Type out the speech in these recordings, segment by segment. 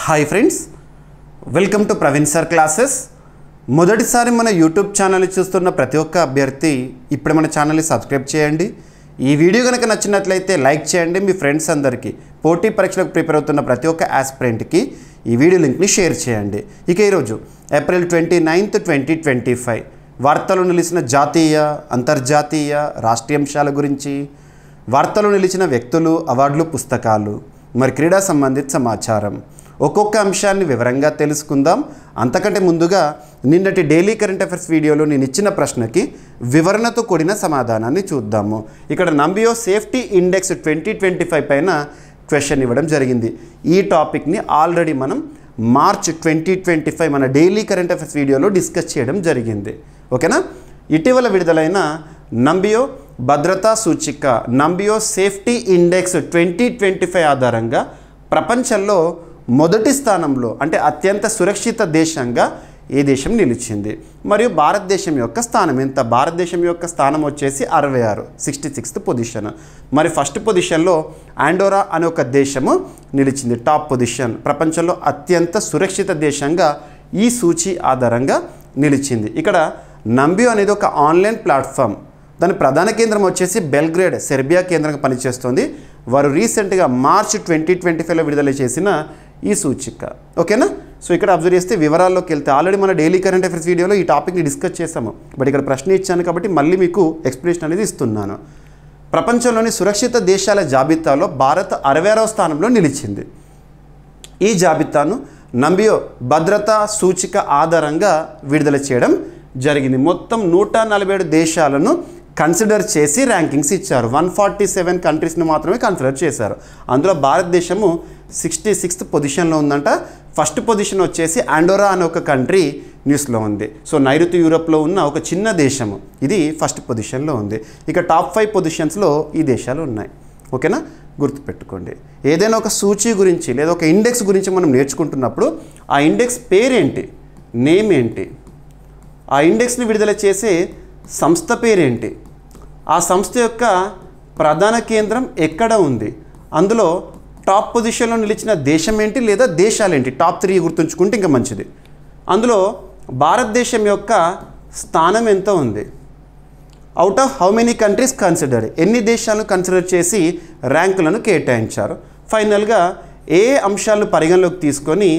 Hi friends, welcome to Praveen sir classes. మొదటిసారి మన YouTube ఛానల్ని చూస్తున్న ప్రతి ఒక్క అభ్యర్థి ఇప్పుడు మన ఛానల్ని సబ్స్క్రైబ్ చేయండి. ఈ వీడియో కనుక నచ్చినట్లయితే లైక్ చేయండి. మీ ఫ్రెండ్స్ అందరికీ, పోటీ పరీక్షలకు ప్రిపేర్ అవుతున్న ప్రతి ఒక్క ఆస్పిరెంట్కి ఈ వీడియో లింక్ని షేర్ చేయండి. ఇక ఈరోజు ఏప్రిల్ 29, 2025 వార్తలు నిలిచిన జాతీయ, అంతర్జాతీయ, రాష్ట్రీయ అంశాల గురించి, వార్తలు నిలిచిన వ్యక్తులు, అవార్డులు, పుస్తకాలు, మరి క్రీడా సంబంధిత సమాచారం, ఒక్కొక్క అంశాన్ని వివరంగా తెలుసుకుందాం. అంతకంటే ముందుగా నిన్నటి డైలీ కరెంట్ అఫైర్స్ వీడియోలో నేను ఇచ్చిన ప్రశ్నకి వివరణతో కూడిన సమాధానాన్ని చూద్దాము. ఇక్కడ నంబియో సేఫ్టీ ఇండెక్స్ 2025 పైన క్వశ్చన్ ఇవ్వడం జరిగింది. ఈ టాపిక్ని ఆల్రెడీ మనం మార్చ్ 2025 మన డైలీ కరెంట్ అఫైర్స్ వీడియోలో డిస్కస్ చేయడం జరిగింది. ఓకేనా? ఇటీవల విడుదలైన నంబియో భద్రతా సూచిక, నంబియో సేఫ్టీ ఇండెక్స్ 2025 ఆధారంగా ప్రపంచంలో మొదటి స్థానంలో, అంటే అత్యంత సురక్షిత దేశంగా ఏ దేశం నిలిచింది, మరియు భారతదేశం యొక్క స్థానం ఎంత? భారతదేశం యొక్క స్థానం వచ్చేసి 66, 66th పొజిషన్. మరి ఫస్ట్ పొజిషన్లో ఆండోరా అనే ఒక దేశము నిలిచింది, టాప్ పొజిషన్. ప్రపంచంలో అత్యంత సురక్షిత దేశంగా ఈ సూచి ఆధారంగా నిలిచింది. ఇక్కడ నంబియో అనేది ఒక ఆన్లైన్ ప్లాట్ఫామ్. దాని ప్రధాన కేంద్రం వచ్చేసి బెల్గ్రేడ్, సెర్బియా కేంద్రంగా పనిచేస్తుంది. వారు రీసెంట్గా మార్చ్ 2025లో విడుదల చేసిన ఈ సూచిక. ఓకేనా? సో ఇక్కడ అబ్జర్వ్ చేస్తే వివరాల్లోకి వెళ్తే ఆల్రెడీ మన డైలీ కరెంట్ అఫైర్స్ వీడియోలో ఈ టాపిక్ని డిస్కస్ చేసాము. బట్ ఇక్కడ ప్రశ్న ఇచ్చాను కాబట్టి మళ్ళీ మీకు ఎక్స్ప్లెనేషన్ అనేది ఇస్తున్నాను. ప్రపంచంలోని సురక్షిత దేశాల జాబితాలో భారత్ 66వ స్థానంలో నిలిచింది. ఈ జాబితాను నంబియో భద్రతా సూచిక ఆధారంగా విడుదల చేయడం జరిగింది. మొత్తం 147 దేశాలను కన్సిడర్ చేసి ర్యాంకింగ్స్ ఇచ్చారు. 147 కంట్రీస్ని మాత్రమే కన్సిడర్ చేశారు. అందులో భారతదేశము 66th పొజిషన్లో ఉందంట. ఫస్ట్ పొజిషన్ వచ్చేసి ఆండోరా అనే ఒక కంట్రీ న్యూస్లో ఉంది. సో నైరుతి యూరోప్లో ఉన్న ఒక చిన్న దేశము, ఇది ఫస్ట్ పొజిషన్లో ఉంది. ఇక టాప్ 5 పొజిషన్స్లో ఈ దేశాలు ఉన్నాయి. ఓకేనా? గుర్తుపెట్టుకోండి. ఏదైనా ఒక సూచి గురించి లేదా ఒక ఇండెక్స్ గురించి మనం నేర్చుకుంటున్నప్పుడు ఆ ఇండెక్స్ పేరేంటి, నేమ్ ఏంటి, ఆ ఇండెక్స్ని విడుదల చేసే సంస్థ పేరేంటి, ఆ సంస్థ యొక్క ప్రధాన కేంద్రం ఎక్కడ ఉంది, అందులో టాప్ పొజిషన్లో నిలిచిన దేశం ఏంటి లేదా దేశాలేంటి, టాప్ 3 గుర్తుంచుకుంటే ఇంకా మంచిది. అందులో భారతదేశం యొక్క స్థానం ఎంత ఉంది, out of how many countries consider, ఎన్ని దేశాలను కన్సిడర్ చేసి ర్యాంకులను కేటాయించారు, ఫైనల్గా ఏ అంశాలను పరిగణలోకి తీసుకొని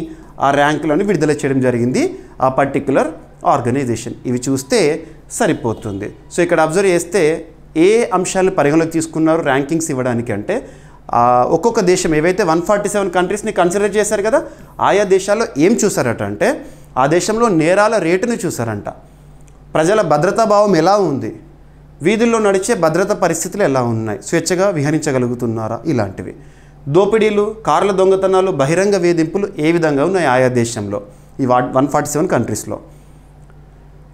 ఆ ర్యాంకులను విడుదల చేయడం జరిగింది ఆ పర్టిక్యులర్ ఆర్గనైజేషన్. ఇవి చూస్తే సరిపోతుంది. సో ఇక్కడ అబ్జర్వ్ చేస్తే ఏ అంశాలను పరిగణలోకి తీసుకున్నారు ర్యాంకింగ్స్ ఇవ్వడానికి అంటే, ఒక్కొక్క దేశం ఏవైతే 147 కంట్రీస్ని కన్సిడర్ చేశారు కదా, ఆయా దేశాల్లో ఏం చూసారట అంటే, ఆ దేశంలో నేరాల రేటును చూసారంట, ప్రజల భద్రతా భావం ఎలా ఉంది, వీధుల్లో నడిచే భద్రతా పరిస్థితులు ఎలా ఉన్నాయి, స్వేచ్ఛగా విహరించగలుగుతున్నారా, ఇలాంటివి, దోపిడీలు, కార్ల దొంగతనాలు, బహిరంగ వేధింపులు ఏ విధంగా ఉన్నాయి ఆయా దేశంలో, ఈ 147 కంట్రీస్లో,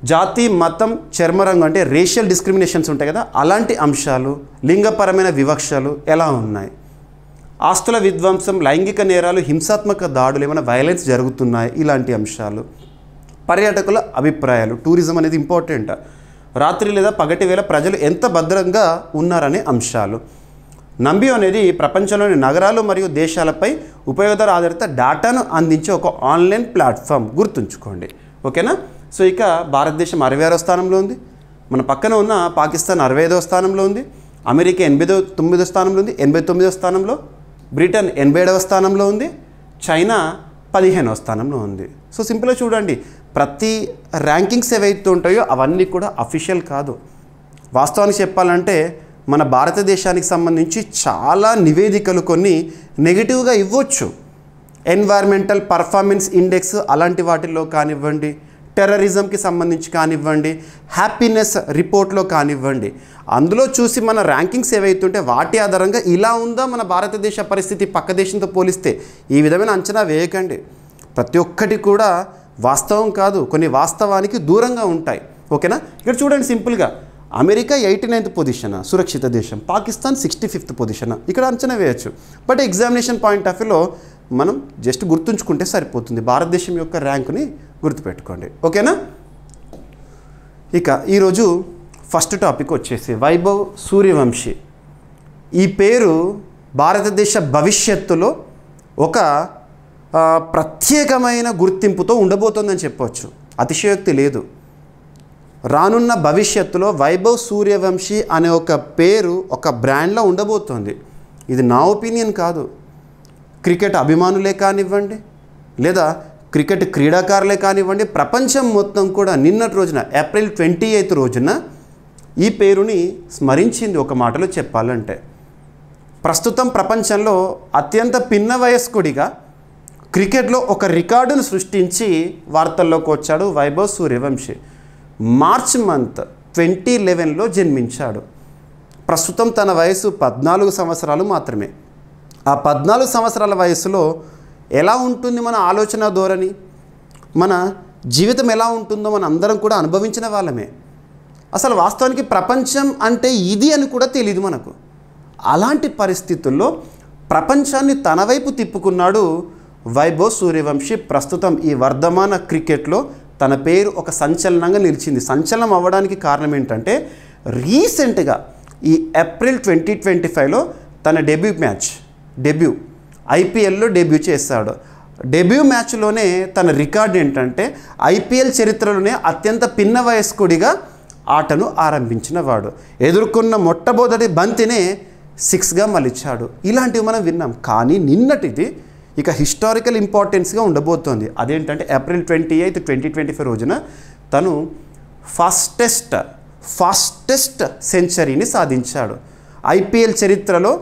జాతి, మతం, చర్మరంగు అంటే రేషియల్ డిస్క్రిమినేషన్స్ ఉంటాయి కదా, అలాంటి అంశాలు, లింగపరమైన వివక్షలు ఎలా ఉన్నాయి, ఆస్తుల విధ్వంసం, లైంగిక నేరాలు, హింసాత్మక దాడులు, ఏమైనా వైలెన్స్ జరుగుతున్నాయి, ఇలాంటి అంశాలు, పర్యాటకుల అభిప్రాయాలు, టూరిజం అనేది ఇంపార్టెంట్, రాత్రి లేదా పగటి వేళ ప్రజలు ఎంత భద్రంగా ఉన్నారనే అంశాలు. నంబియో అనేది ప్రపంచంలోని నగరాలు మరియు దేశాలపై ఉపయోగకర ఆధారిత డేటాను అందించే ఒక ఆన్లైన్ ప్లాట్ఫామ్, గుర్తుంచుకోండి. ఓకేనా? సో ఇక భారతదేశం 66వ స్థానంలో ఉంది, మన పక్కన ఉన్న పాకిస్తాన్ 65వ స్థానంలో ఉంది, అమెరికా 89వ స్థానంలో ఉంది, 89వ స్థానంలో, బ్రిటన్ 87వ స్థానంలో ఉంది, చైనా 15వ స్థానంలో ఉంది. సో సింపుల్గా చూడండి, ప్రతి ర్యాంకింగ్స్ ఏవైతే ఉంటాయో అవన్నీ కూడా అఫీషియల్ కాదు. వాస్తవానికి చెప్పాలంటే మన భారతదేశానికి సంబంధించి చాలా నివేదికలు కొన్ని నెగిటివ్గా ఇవ్వచ్చు. ఎన్వైర్మెంటల్ పర్ఫార్మెన్స్ ఇండెక్స్ అలాంటి వాటిల్లో కానివ్వండి, టెర్రరిజంకి సంబంధించి కానివ్వండి, హ్యాపీనెస్ రిపోర్ట్లో కానివ్వండి, అందులో చూసి మన ర్యాంకింగ్స్ ఏవైతుంటే వాటి ఆధారంగా ఇలా ఉందా మన భారతదేశ పరిస్థితి పక్క దేశంతో పోలిస్తే, ఈ విధమైన అంచనా వేయకండి. ప్రతి ఒక్కటి కూడా వాస్తవం కాదు, కొన్ని వాస్తవానికి దూరంగా ఉంటాయి. ఓకేనా? ఇక్కడ చూడండి సింపుల్గా, అమెరికా 89th పొజిషన్ సురక్షిత దేశం, పాకిస్తాన్ 65th పొజిషన్, ఇక్కడ అంచనా వేయచ్చు. బట్ ఎగ్జామినేషన్ పాయింట్ ఆఫ్ వ్యూలో మనం జస్ట్ గుర్తుంచుకుంటే సరిపోతుంది, భారతదేశం యొక్క ర్యాంకుని గుర్తుపెట్టుకోండి. ఓకేనా? ఇక ఈరోజు ఫస్ట్ టాపిక్ వచ్చేసి వైభవ్ సూర్యవంశీ. ఈ పేరు భారతదేశ భవిష్యత్తులో ఒక ప్రత్యేకమైన గుర్తింపుతో ఉండబోతోందని చెప్పవచ్చు. అతిశయోక్తి లేదు. రానున్న భవిష్యత్తులో వైభవ్ సూర్యవంశీ అనే ఒక పేరు ఒక బ్రాండ్లో ఉండబోతోంది. ఇది నా ఒపీనియన్ కాదు. క్రికెట్ అభిమానులే కానివ్వండి, లేదా క్రికెట్ క్రీడాకారులే కానివ్వండి, ప్రపంచం మొత్తం కూడా నిన్నటి రోజున ఏప్రిల్ 28 రోజున ఈ పేరుని స్మరించింది. ఒక మాటలో చెప్పాలంటే ప్రస్తుతం ప్రపంచంలో అత్యంత పిన్న వయస్కుడిగా క్రికెట్లో ఒక రికార్డును సృష్టించి వార్తల్లోకి వచ్చాడు వైభవ్ సూర్యవంశీ. మార్చ్ మంత్ 2011లో జన్మించాడు. ప్రస్తుతం తన వయసు 14 సంవత్సరాలు మాత్రమే. ఆ 14 సంవత్సరాల వయసులో ఎలా ఉంటుంది మన ఆలోచన ధోరణి, మన జీవితం ఎలా ఉంటుందో మన అందరం కూడా అనుభవించిన వాళ్ళమే. అసలు వాస్తవానికి ప్రపంచం అంటే ఇది అని కూడా తెలియదు మనకు. అలాంటి పరిస్థితుల్లో ప్రపంచాన్ని తన వైపు తిప్పుకున్నాడు వైభవ్ సూర్యవంశీ. ప్రస్తుతం ఈ వర్ధమాన క్రికెట్లో తన పేరు ఒక సంచలనంగా నిలిచింది. సంచలనం అవ్వడానికి కారణం ఏంటంటే రీసెంట్గా ఈ ఏప్రిల్ 2025లో తన డెబ్యూ ఐపీఎల్లో డెబ్యూ చేశాడు. డెబ్యూ మ్యాచ్లోనే తన రికార్డు ఏంటంటే ఐపీఎల్ చరిత్రలోనే అత్యంత పిన్న వయస్కుడిగా ఆటను ఆరంభించిన వాడు. ఎదుర్కొన్న మొట్టమొదటి బంతినే 6గా మలిచాడు. ఇలాంటివి మనం విన్నాం. కానీ నిన్నటిది ఇక హిస్టారికల్ ఇంపార్టెన్స్గా ఉండబోతోంది. అదేంటంటే ఏప్రిల్ 28, 2025 రోజున తను ఫాస్టెస్ట్ సెంచరీని సాధించాడు. ఐపీఎల్ చరిత్రలో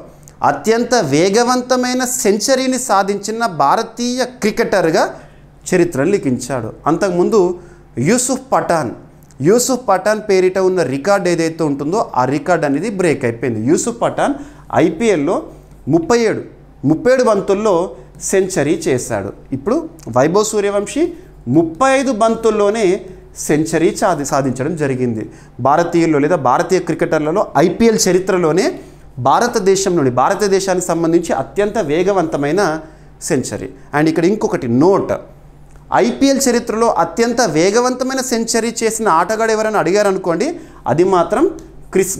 అత్యంత వేగవంతమైన సెంచరీని సాధించిన భారతీయ క్రికెటర్గా చరిత్రను లిఖించాడు. అంతకుముందు యూసుఫ్ పఠాన్ పేరిట ఉన్న రికార్డ్ ఏదైతే ఉంటుందో ఆ రికార్డ్ అనేది బ్రేక్ అయిపోయింది. యూసుఫ్ పఠాన్ ఐపీఎల్లో 37 బంతుల్లో సెంచరీ చేశాడు. ఇప్పుడు వైభవ్ సూర్యవంశీ 35 బంతుల్లోనే సెంచరీ సాధించడం జరిగింది. భారతీయుల్లో లేదా భారతీయ క్రికెటర్లలో ఐపీఎల్ చరిత్రలోనే భారతదేశానికి సంబంధించి అత్యంత వేగవంతమైన సెంచరీ. అండ్ ఇక్కడ ఇంకొకటి నోట్, ఐపీఎల్ చరిత్రలో అత్యంత వేగవంతమైన సెంచరీ చేసిన ఆటగాడు ఎవరైనా అడిగారు అనుకోండి, అది మాత్రం క్రిస్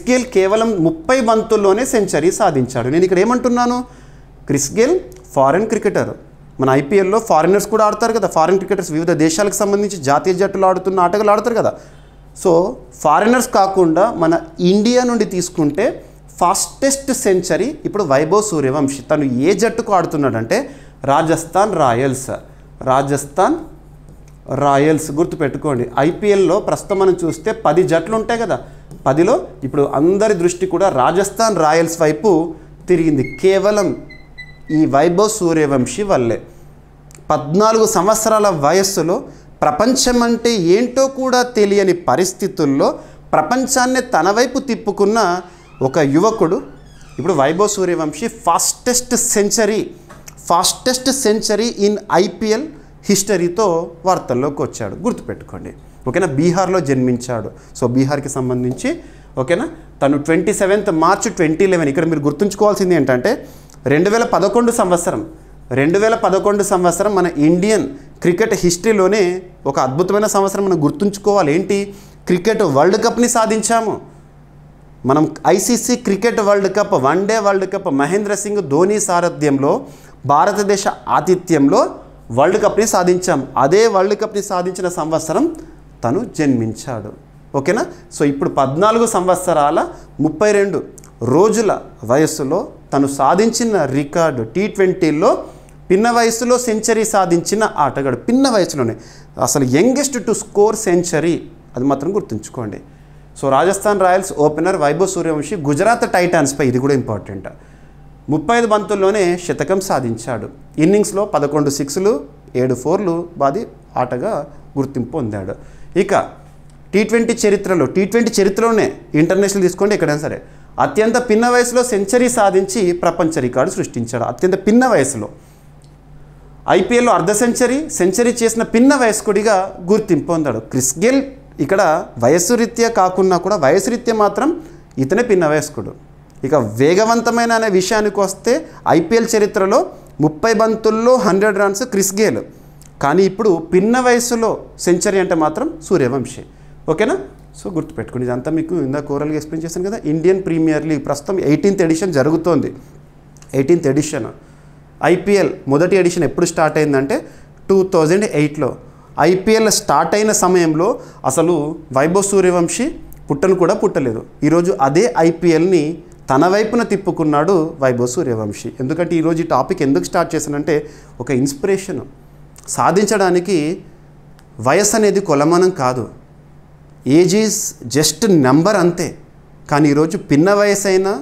గేల్ కేవలం 30 బంతుల్లోనే సెంచరీ సాధించాడు. నేను ఇక్కడ ఏమంటున్నాను, క్రిస్ గేల్ ఫారిన్ క్రికెటర్. మన ఐపీఎల్లో ఫారినర్స్ కూడా ఆడతారు కదా, ఫారిన్ క్రికెటర్స్ వివిధ దేశాలకు సంబంధించి జాతీయ జట్టులు ఆడుతున్న ఆటగాళ్ళు ఆడతారు కదా. సో ఫారినర్స్ కాకుండా మన ఇండియా నుండి తీసుకుంటే ఫాస్టెస్ట్ సెంచరీ ఇప్పుడు వైభవ్ సూర్యవంశీ. తను ఏ జట్టుకు ఆడుతున్నాడంటే రాజస్థాన్ రాయల్స్ గుర్తుపెట్టుకోండి. ఐపీఎల్లో ప్రస్తుతం మనం చూస్తే 10 జట్లు ఉంటాయి కదా, 10లో ఇప్పుడు అందరి దృష్టి కూడా రాజస్థాన్ రాయల్స్ వైపు తిరిగింది. కేవలం ఈ వైభవ్ సూర్యవంశీ వల్లే. 14 సంవత్సరాల వయస్సులో ప్రపంచం అంటే ఏంటో కూడా తెలియని పరిస్థితుల్లో ప్రపంచాన్ని తన వైపు తిప్పుకున్న ఒక యువకుడు ఇప్పుడు Vaibhav Suryavanshi fastest century in IPL హిస్టరీతో వార్తల్లోకి వచ్చాడు. గుర్తుపెట్టుకోండి, ఓకేనా. బీహార్లో జన్మించాడు. సో బీహార్కి సంబంధించి ఓకేనా. తను 27 మార్చ్ 2011. ఇక్కడ మీరు గుర్తుంచుకోవాల్సింది ఏంటంటే 2011 సంవత్సరం మన ఇండియన్ క్రికెట్ హిస్టరీలోనే ఒక అద్భుతమైన సంవత్సరం మనం గుర్తుంచుకోవాలి. ఏంటి, క్రికెట్ వరల్డ్ కప్ని సాధించాము మనం. ICC cricket world cup, one day world cup Mahendra Singh Dhoni సారథ్యంలో భారతదేశ ఆతిథ్యంలో వరల్డ్ కప్ని సాధించాం. అదే వరల్డ్ కప్ని సాధించిన సంవత్సరం తను జన్మించాడు, ఓకేనా. సో ఇప్పుడు 14 సంవత్సరాల 32 రోజుల వయస్సులో తను సాధించిన రికార్డు T20లో పిన్న వయసులో సెంచరీ సాధించిన ఆటగాడు. పిన్న వయసులోనే అసలు యంగెస్ట్ టు స్కోర్ సెంచరీ, అది మాత్రం గుర్తుంచుకోండి. So Rajasthan Royals opener Vaibhav Suryavanshi Gujarat టైటాన్స్పై, ఇది కూడా ఇంపార్టెంట్, 35 బంతుల్లోనే శతకం సాధించాడు. ఇన్నింగ్స్లో 11 సిక్స్లు 7 ఫోర్లు బాది ఆటగా గుర్తింపు పొందాడు. ఇక T20 చరిత్రలోనే ఇంటర్నేషనల్ తీసుకోండి, ఎక్కడైనా సరే అత్యంత పిన్న వయసులో సెంచరీ సాధించి ప్రపంచ రికార్డు సృష్టించాడు. అత్యంత పిన్న వయసులో ఐపీఎల్లో అర్ధ సెంచరీ చేసిన పిన్న వయస్కుడిగా గుర్తింపు పొందాడు. క్రిస్ గేల్ ఇక్కడ వయస్సు రీత్యా కాకున్నా కూడా వయసు రీత్యా మాత్రం ఇతనే పిన్న వయస్కుడు. ఇక వేగవంతమైన అనే విషయానికి వస్తే ఐపీఎల్ చరిత్రలో 30 బంతుల్లో 100 రన్స్ క్రిస్ గేల్. కానీ ఇప్పుడు పిన్న వయసులో సెంచరీ అంటే మాత్రం సూర్యవంశీ, ఓకేనా. సో గుర్తుపెట్టుకోండి, ఇదంతా మీకు ఇందాక ఓరల్గా ఎక్స్ప్లెయిన్ చేశాను కదా. ఇండియన్ ప్రీమియర్ లీగ్ ప్రస్తుతం 18th ఎడిషన్ జరుగుతోంది. 18th edition. ఐపీఎల్ మొదటి ఎడిషన్ ఎప్పుడు స్టార్ట్ అయిందంటే 2008లో. ఐపీఎల్ స్టార్ట్ అయిన సమయంలో అసలు వైభవ్ సూర్యవంశీ పుట్టను కూడా పుట్టలేదు. ఈరోజు అదే ఐపీఎల్ని తన వైపున తిప్పుకున్నాడు వైభవ్ సూర్యవంశీ. ఎందుకంటే ఈరోజు ఈ టాపిక్ ఎందుకు స్టార్ట్ చేశానంటే ఒక ఇన్స్పిరేషన్. సాధించడానికి వయసు అనేది కొలమానం కాదు, ఏజ్ ఈజ్ జస్ట్ నెంబర్ అంతే. కానీ ఈరోజు పిన్న వయసు అయినా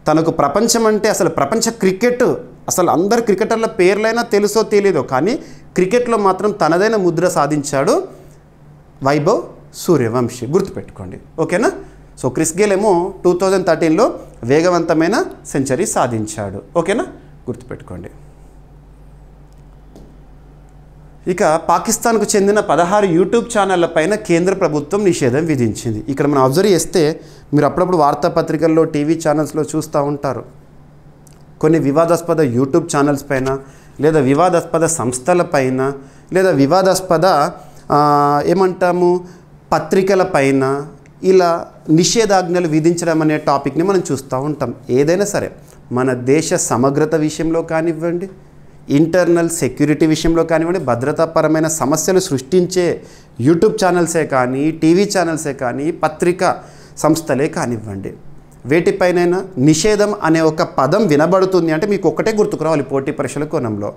తనకు ప్రపంచం అంటే అసలు ప్రపంచ క్రికెట్ అసలు అందరు క్రికెటర్ల పేర్లైనా తెలుసో తెలియదో కానీ క్రికెట్లో మాత్రం తనదైన ముద్ర సాధించాడు వైభవ్ సూర్యవంశీ. గుర్తుపెట్టుకోండి, ఓకేనా. సో క్రిస్ గేల్ ఏమో 2013లో వేగవంతమైన సెంచరీ సాధించాడు, ఓకేనా. గుర్తుపెట్టుకోండి. ఇక పాకిస్తాన్కు చెందిన 16 యూట్యూబ్ ఛానళ్ల పైన కేంద్ర ప్రభుత్వం నిషేధం విధించింది. ఇక్కడ మనం అబ్జర్వ్ చేస్తే మీరు అప్పుడప్పుడు వార్తాపత్రికల్లో టీవీ ఛానల్స్లో చూస్తూ ఉంటారు. కొన్ని వివాదాస్పద యూట్యూబ్ ఛానల్స్ పైన లేదా వివాదాస్పద సంస్థల పైన లేదా వివాదాస్పద ఏమంటాము పత్రికల పైన ఇలా నిషేధాజ్ఞలు విధించడం అనే టాపిక్ని మనం చూస్తూ ఉంటాం. ఏదైనా సరే మన దేశ సమగ్రత విషయంలో కానివ్వండి, ఇంటర్నల్ సెక్యూరిటీ విషయంలో కానివ్వండి, భద్రతాపరమైన సమస్యలు సృష్టించే యూట్యూబ్ ఛానల్సే కానీ, టీవీ ఛానల్సే కానీ, పత్రికా సంస్థలే కానివ్వండి, వేటిపైనైనా నిషేధం అనే ఒక పదం వినబడుతుంది అంటే మీకు ఒక్కటే గుర్తుకు రావాలి పోటీ పరీక్షల కోణంలో.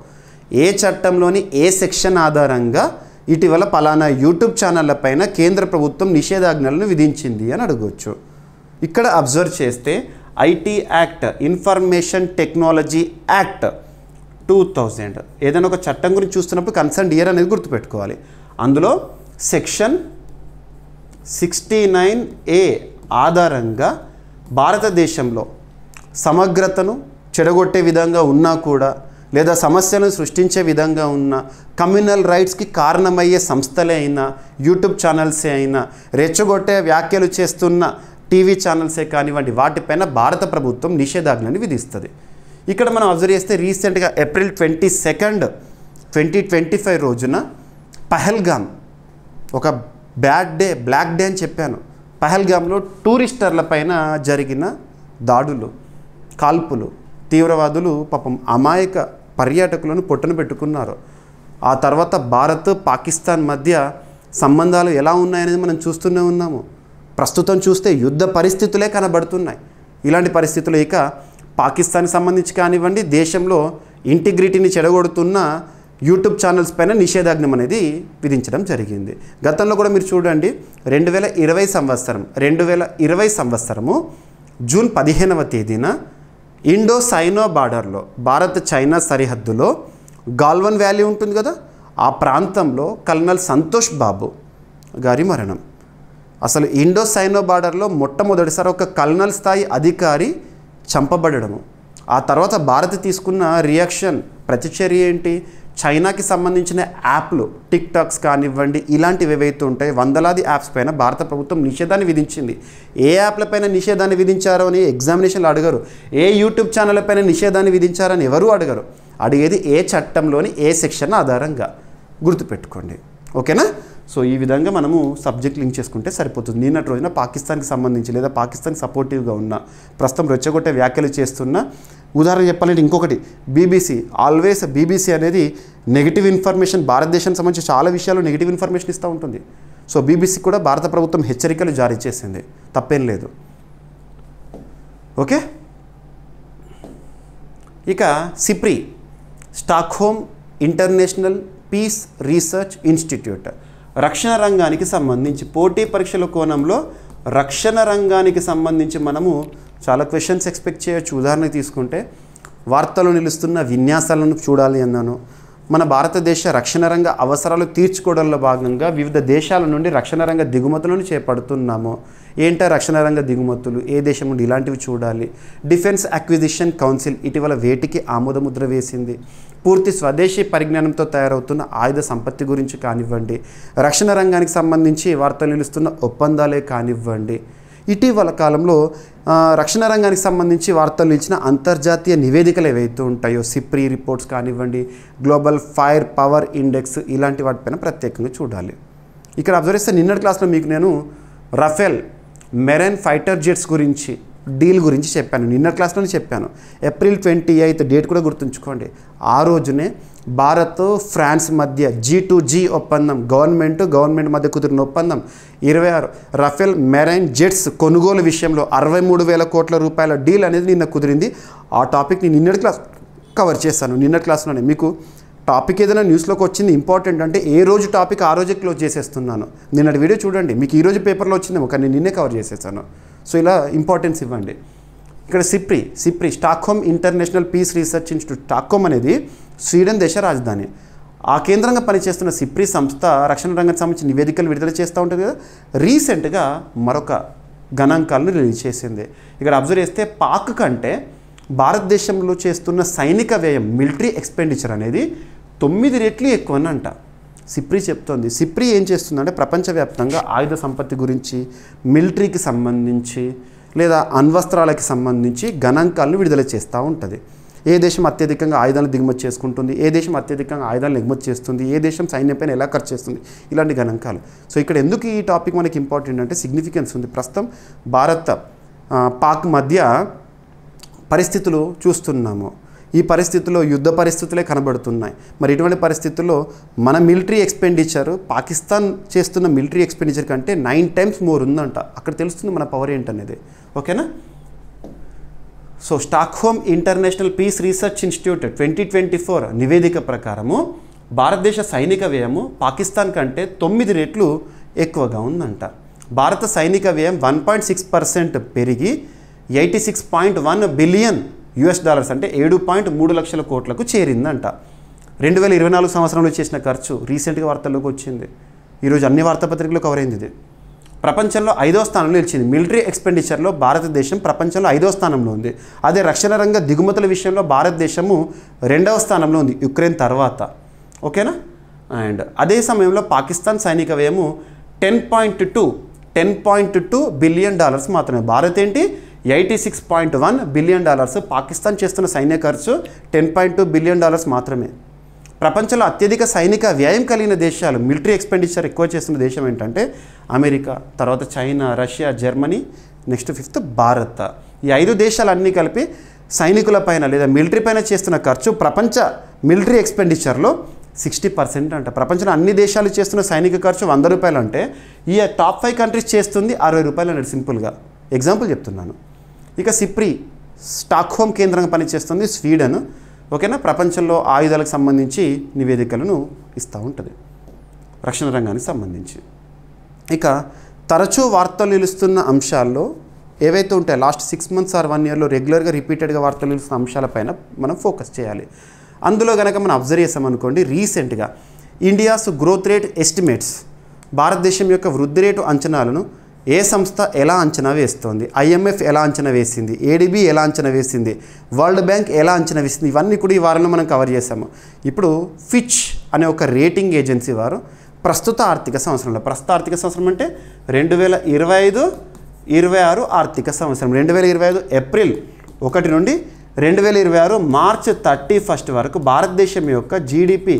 ఏ చట్టంలోని ఏ సెక్షన్ ఆధారంగా ఇటీవల పలానా యూట్యూబ్ ఛానళ్ల పైన కేంద్ర ప్రభుత్వం నిషేధాజ్ఞలను విధించింది అని అడగవచ్చు. ఇక్కడ అబ్జర్వ్ చేస్తే IT act, information technology act 2000 ఏదైనా ఒక చట్టం గురించి చూస్తున్నప్పుడు కన్సర్న్ ఇయర్ అనేది గుర్తుపెట్టుకోవాలి. అందులో సెక్షన్ 69A ఆధారంగా భారతదేశంలో సమగ్రతను చెడగొట్టే విధంగా ఉన్నా కూడా లేదా సమస్యలను సృష్టించే విధంగా ఉన్న కమ్యూనల్ రైట్స్కి కారణమయ్యే సంస్థలే అయినా, యూట్యూబ్ ఛానల్సే అయినా, రెచ్చగొట్టే వ్యాఖ్యలు చేస్తున్న టీవీ ఛానల్సే కానివ్వండి, వాటిపైన భారత ప్రభుత్వం నిషేధాజ్ఞని విధిస్తుంది. ఇక్కడ మనం అబ్జర్వ్ చేస్తే రీసెంట్గా ఏప్రిల్ 22, 2025 రోజున పహల్గామ్ ఒక బ్లాక్ డే అని చెప్పాను. పహల్గామ్లో టూరిస్టర్ల పైన జరిగిన దాడులు, కాల్పులు, తీవ్రవాదులు పాపం అమాయక పర్యాటకులను పొట్టన పెట్టుకున్నారు. ఆ తర్వాత భారత్ పాకిస్తాన్ మధ్య సంబంధాలు ఎలా ఉన్నాయనేది మనం చూస్తూనే ఉన్నాము. ప్రస్తుతం చూస్తే యుద్ధ పరిస్థితులే కనబడుతున్నాయి. ఇలాంటి పరిస్థితులు ఇక పాకిస్తాన్కి సంబంధించి కానివ్వండి, దేశంలో ఇంటిగ్రిటీని చెడగొడుతున్న యూట్యూబ్ ఛానల్స్ పైన నిషేధాజ్ఞం అనేది విధించడం జరిగింది. గతంలో కూడా మీరు చూడండి 2020 సంవత్సరము జూన్ 15వ తేదీన ఇండో సైనో బార్డర్లో భారత్ చైనా సరిహద్దులో గాల్వన్ వ్యాలీ ఉంటుంది కదా, ఆ ప్రాంతంలో కల్నల్ సంతోష్ బాబు గారి మరణం. అసలు ఇండో సైనో బార్డర్లో మొట్టమొదటిసారి ఒక కల్నల్ స్థాయి అధికారి చంపబడము. ఆ తర్వాత భారత్ తీసుకున్న రియాక్షన్ ప్రతిచర్య ఏంటి? చైనాకి సంబంధించిన యాప్లు, టిక్ టాక్స్ కానివ్వండి, ఇలాంటివి ఏవైతే ఉంటాయో వందలాది యాప్స్ పైన భారత ప్రభుత్వం నిషేధాన్ని విధించింది. ఏ యాప్లపైన నిషేధాన్ని విధించారో అని ఎగ్జామినేషన్లు అడగరు. ఏ యూట్యూబ్ ఛానళ్ళ పైన నిషేధాన్ని విధించారని ఎవరూ అడగరు. అడిగేది ఏ చట్టంలోని ఏ సెక్షన్ ఆధారంగా. గుర్తుపెట్టుకోండి, ఓకేనా. సో ఈ విధంగా మనము సబ్జెక్ట్ లింక్ చేసుకుంటే సరిపోతుంది. నిన్నటి రోజున పాకిస్తాన్కి సంబంధించి లేదా పాకిస్తాన్కి సపోర్టివ్గా ఉన్న, ప్రస్తుతం రెచ్చగొట్టే వ్యాఖ్యలు చేస్తున్న, ఉదాహరణ చెప్పాలంటే ఇంకొకటి బీబీసీ. ఆల్వేస్ బీబీసీ అనేది నెగిటివ్ ఇన్ఫర్మేషన్, భారతదేశానికి సంబంధించి చాలా విషయాలు నెగిటివ్ ఇన్ఫర్మేషన్ ఇస్తూ ఉంటుంది. సో బీబీసీ కూడా భారత ప్రభుత్వం హెచ్చరికలు జారీ చేసింది, తప్పేం లేదు, ఓకే. ఇక SIPRI, Stockholm International Peace Research Institute, రక్షణ రంగానికి సంబంధించి పోటీ పరీక్షల కోణంలో రక్షణ రంగానికి సంబంధించి మనము చాలా క్వశ్చన్స్ ఎక్స్పెక్ట్ చేయొచ్చు. ఉదాహరణకు తీసుకుంటే వార్తల్లో నిలుస్తున్న విన్యాసాలను చూడాలి అన్నాను. మన భారతదేశ రక్షణ రంగ అవసరాలు తీర్చుకోవడంలో భాగంగా వివిధ దేశాల నుండి రక్షణ రంగ దిగుమతులను చేపడుతున్నాము. ఏంటో రక్షణ రంగ దిగుమతులు, ఏ దేశం నుండి, ఇలాంటివి చూడాలి. డిఫెన్స్ అక్విజిషన్ కౌన్సిల్ ఇటీవల వేటికి ఆమోదముద్ర వేసింది. పూర్తి స్వదేశీ పరిజ్ఞానంతో తయారవుతున్న ఆయుధ సంపత్తి గురించి కానివ్వండి, రక్షణ రంగానికి సంబంధించి వార్తలు నిలుస్తున్న ఒప్పందాలే కానివ్వండి, ఇటీవల కాలంలో రక్షణ రంగానికి సంబంధించి వార్తలు ఇచ్చిన అంతర్జాతీయ నివేదికలు ఏవైతే ఉంటాయో, సిప్రి రిపోర్ట్స్ కానివ్వండి, గ్లోబల్ ఫైర్ పవర్ ఇండెక్స్, ఇలాంటి వాటిపైన ప్రత్యేకంగా చూడాలి. ఇక్కడ అబ్జర్వ్ చేస్తే నిన్నటి క్లాస్లో మీకు నేను రఫేల్ మెరైన్ ఫైటర్ జెట్స్ గురించి డీల్ గురించి చెప్పాను, నిన్న క్లాస్లోనే చెప్పాను. April 28 డేట్ కూడా గుర్తుంచుకోండి. ఆ రోజునే భారత్ ఫ్రాన్స్ మధ్య G2G ఒప్పందం, గవర్నమెంట్ మధ్య కుదిరిన ఒప్పందం 26 రఫేల్ మెరైన్ జెట్స్ కొనుగోలు విషయంలో 63,000 కోట్ల రూపాయల డీల్ అనేది నిన్న కుదిరింది. ఆ టాపిక్ని నిన్నటి క్లాస్ కవర్ చేశాను. నిన్నటి క్లాస్లోనే మీకు టాపిక్ ఏదైనా న్యూస్లోకి వచ్చింది ఇంపార్టెంట్ అంటే ఏ రోజు టాపిక్ ఆ రోజే క్లోజ్ చేసేస్తున్నాను. నిన్నటి వీడియో చూడండి, మీకు ఈరోజు పేపర్లో వచ్చిందేమో కానీ నేను నిన్నే కవర్ చేసేసాను. సో ఇలా ఇంపార్టెన్స్ ఇవ్వండి. ఇక్కడ SIPRI Stockholm International Peace Research Institute. Stockholm అనేది స్వీడన్ దేశ రాజధాని. ఆ కేంద్రంగా పనిచేస్తున్న సిప్రి సంస్థ రక్షణ రంగానికి సంబంధించి నివేదికలు విడుదల చేస్తూ ఉంటుంది కదా. రీసెంట్గా మరొక గణాంకాలను రిలీజ్ చేసింది. ఇక్కడ అబ్జర్వ్ చేస్తే పాక్ కంటే భారతదేశంలో చేస్తున్న సైనిక వ్యయం, మిలిటరీ ఎక్స్పెండిచర్ అనేది 9 రెట్లు ఎక్కువనంట సిప్రి చెప్తోంది. సిప్రి ఏం చేస్తుందంటే ప్రపంచవ్యాప్తంగా ఆయుధ సంపత్తి గురించి, మిలిటరీకి సంబంధించి లేదా అణ్వస్త్రాలకి సంబంధించి గణాంకాలను విడుదల చేస్తూ ఉంటుంది. ఏ దేశం అత్యధికంగా ఆయుధాలను దిగుమతి చేసుకుంటుంది, ఏ దేశం అత్యధికంగా ఆయుధాలను ఎగుమతి చేస్తుంది, ఏ దేశం సైన్యంపైన ఎలా ఖర్చు చేస్తుంది, ఇలాంటి గణాంకాలు. సో ఇక్కడ ఎందుకు ఈ టాపిక్ మనకి ఇంపార్టెంట్ అంటే సిగ్నిఫికెన్స్ ఉంది. ప్రస్తుతం భారత్ పాక్ మధ్య పరిస్థితులు చూస్తున్నాము. ఈ పరిస్థితుల్లో యుద్ధ పరిస్థితులే కనబడుతున్నాయి. మరి ఇటువంటి పరిస్థితుల్లో మన మిలిటరీ ఎక్స్పెండిచర్ పాకిస్తాన్ చేస్తున్న మిలిటరీ ఎక్స్పెండిచర్ కంటే 9 times మోర్ ఉందంట. అక్కడ తెలుస్తుంది మన పవర్ ఏంటనేది. ఓకేనా? So Stockholm International Peace Research Institute 2024 నివేదిక ప్రకారము భారతదేశ సైనిక వ్యయము పాకిస్తాన్ కంటే 9 రెట్లు ఎక్కువగా ఉందంట. భారత సైనిక వ్యయం 1.6% పెరిగి $86.1 బిలియన్ అంటే 7.3 లక్షల కోట్లకు చేరిందంట. 2024 సంవత్సరంలో చేసిన ఖర్చు రీసెంట్గా వార్తల్లోకి వచ్చింది. ఈరోజు అన్ని వార్తాపత్రికలు కవర్ అయింది. ఇది ప్రపంచంలో 5వ స్థానంలో నిలిచింది. మిలిటరీ ఎక్స్పెండిచర్లో భారతదేశం ప్రపంచంలో 5వ స్థానంలో ఉంది. అదే రక్షణ రంగ దిగుమతుల విషయంలో భారతదేశము 2వ స్థానంలో ఉంది యుక్రెయిన్ తర్వాత. ఓకేనా? అండ్ అదే సమయంలో పాకిస్తాన్ సైనిక వ్యయము $10.2 బిలియన్ మాత్రమే. భారత్ ఏంటి $86.1 బిలియన్. పాకిస్తాన్ చేస్తున్న సైన్య ఖర్చు $10.2 బిలియన్ మాత్రమే. ప్రపంచంలో అత్యధిక సైనిక వ్యయం కలిగిన దేశాలు, మిలిటరీ ఎక్స్పెండిచర్ ఎక్కువ చేస్తున్న దేశం ఏంటంటే అమెరికా, తర్వాత China, Russia, Germany, next 5th Bharat. ఈ 5 దేశాలన్నీ కలిపి సైనికులపైన లేదా మిలిటరీ పైన చేస్తున్న ఖర్చు ప్రపంచ మిలిటరీ ఎక్స్పెండిచర్లో 60% అంట. ప్రపంచంలో అన్ని దేశాలు చేస్తున్న సైనిక ఖర్చు $100 అంటే ఈ టాప్ 5 కంట్రీస్ చేస్తుంది $60 అన్నట్టు. సింపుల్గా ఎగ్జాంపుల్ చెప్తున్నాను. ఇక సిప్రి స్టాక్హోమ్ కేంద్రంగా పనిచేస్తుంది స్వీడన్. ఓకేనా? ప్రపంచంలో ఆయుధాలకు సంబంధించి నివేదికలను ఇస్తూ ఉంటుంది రక్షణ రంగానికి సంబంధించి. ఇక తరచూ వార్తలు నిలుస్తున్న అంశాల్లో ఏవైతే ఉంటాయో లాస్ట్ 6 months or 1 yearలో రెగ్యులర్గా రిపీటెడ్గా వార్తలు నిలుస్తున్న అంశాలపైన మనం ఫోకస్ చేయాలి. అందులో కనుక మనం అబ్జర్వ్ చేసామనుకోండి, రీసెంట్గా ఇండియాస్ గ్రోత్ రేట్ ఎస్టిమేట్స్, భారతదేశం యొక్క వృద్ధి రేటు అంచనాలను ఏ సంస్థ ఎలా అంచనా వేస్తోంది, IMF ఎలా అంచనా వేసింది, ADB ఎలా అంచనా వేసింది, వరల్డ్ బ్యాంక్ ఎలా అంచనా వేసింది, ఇవన్నీ కూడా ఈ వారంలో మనం కవర్ చేసాము. ఇప్పుడు ఫిచ్ అనే ఒక రేటింగ్ ఏజెన్సీ వారు ప్రస్తుత ఆర్థిక సంవత్సరం అంటే 2025-26 ఆర్థిక సంవత్సరం, 2025 April 1 నుండి 2026 March 31 వరకు భారతదేశం యొక్క జీడిపి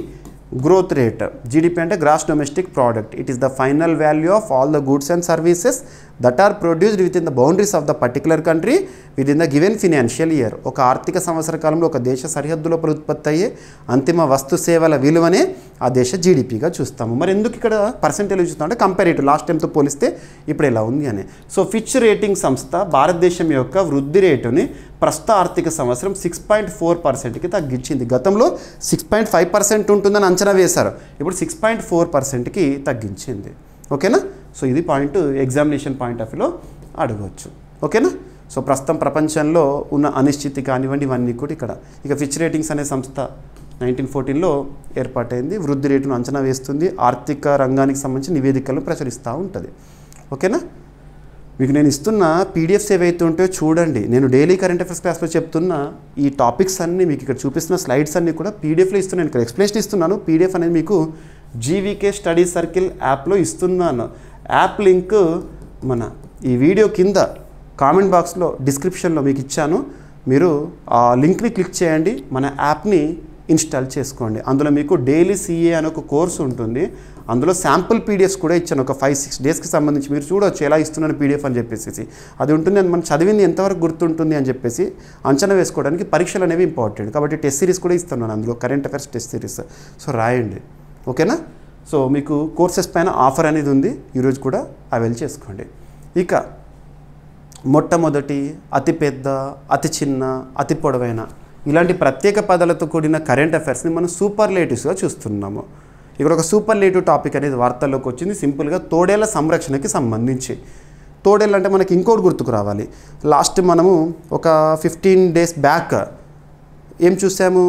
గ్రోత్ రేట్. జీడిపి అంటే gross domestic product. It is the final value of all the goods and services that are produced within the boundaries of the particular country within the given financial year. ఒక ఆర్థిక సంవత్సర కాలంలో ఒక దేశ సరిహద్దు లోపల ఉత్పత్తి అయ్యే అంతిమ వస్తు సేవల విలువనే ఆ దేశ జీడిపిగా చూస్తాము. మరి ఎందుకు ఇక్కడ పర్సెంటేజ్ చూస్తాం అంటే కంపారిటివ్ లాస్ట్ టైంతో పోలిస్తే ఇప్పుడు ఎలా ఉంది అని. సో ఫిచ్ రేటింగ్ సంస్థ భారతదేశం యొక్క వృద్ధి రేటుని ప్రస్తుత ఆర్థిక సంవత్సరం 6.4%కి తగ్గించింది. గతంలో 6.5% ఉంటుందని అంచనా వేశారు, ఇప్పుడు 6.4%కి తగ్గించింది. ఓకేనా? సో ఇది పాయింట్, ఎగ్జామినేషన్ పాయింట్ ఆఫ్ వ్యూలో అడగవచ్చు. ఓకేనా? సో ప్రస్తుతం ప్రపంచంలో ఉన్న అనిశ్చితి కానివ్వండి ఇవన్నీ కూడా ఇక్కడ. ఇక ఫిచ్ రేటింగ్స్ అనే సంస్థ 1914లో ఏర్పాటైంది. వృద్ధి రేటును అంచనా వేస్తుంది, ఆర్థిక రంగానికి సంబంధించి నివేదికలను ప్రచురిస్తూ ఉంటుంది. ఓకేనా? మీకు నేను ఇస్తున్న పీడిఎఫ్స్ ఏవైతే ఉంటాయో చూడండి. నేను డైలీ కరెంట్ అఫైర్స్ క్లాస్లో చెప్తున్న ఈ టాపిక్స్ అన్నీ మీకు ఇక్కడ చూపిస్తున్న స్లైడ్స్ అన్నీ కూడా పీడిఎఫ్లో ఇస్తున్నాను. ఇక్కడ ఎక్స్ప్లెనేషన్ ఇస్తున్నాను. పీడిఎఫ్ అనేది మీకు జీవీకే స్టడీ సర్కిల్ యాప్లో ఇస్తున్నాను. యాప్ లింక్ మన ఈ వీడియో కింద కామెంట్ బాక్స్లో డిస్క్రిప్షన్లో మీకు ఇచ్చాను. మీరు ఆ లింక్ని క్లిక్ చేయండి, మన యాప్ని ఇన్స్టాల్ చేసుకోండి. అందులో మీకు డైలీ CA అనే ఒక కోర్సు ఉంటుంది. అందులో శాంపుల్ పీడిఎఫ్స్ కూడా ఇచ్చాను, ఒక 5-6 డేస్కి సంబంధించి మీరు చూడవచ్చు ఎలా ఇస్తున్నాను పీడిఎఫ్ అని చెప్పేసి. అది ఉంటుంది, మనం చదివింది ఎంతవరకు గుర్తుంటుంది అని చెప్పేసి అంచనా వేసుకోవడానికి పరీక్షలు అనేవి ఇంపార్టెంట్. కాబట్టి టెస్ట్ సిరీస్ కూడా ఇస్తున్నాను అందులో, current affairs test series. So రాయండి, ఓకేనా. సో మీకు కోర్సెస్ పైన ఆఫర్ అనేది ఉంది, ఈరోజు కూడా అవైల్ చేసుకోండి. ఇక మొట్టమొదటి, అతిపెద్ద, అతి చిన్న, అతి పొడవైన ఇలాంటి ప్రత్యేక పదాలతో కూడిన కరెంట్ అఫైర్స్ని మనం సూపర్లేటివ్స్గా చూస్తున్నాము. ఇక్కడ ఒక సూపర్లేటివ్ టాపిక్ అనేది వార్తల్లోకి వచ్చింది, సింపుల్గా తోడేళ్ల సంరక్షణకి సంబంధించి. తోడేళ్ళు అంటే మనకి ఇంకోటి గుర్తుకు రావాలి. లాస్ట్ మనము ఒక 15 డేస్ బ్యాక్ ఏం చూసాము,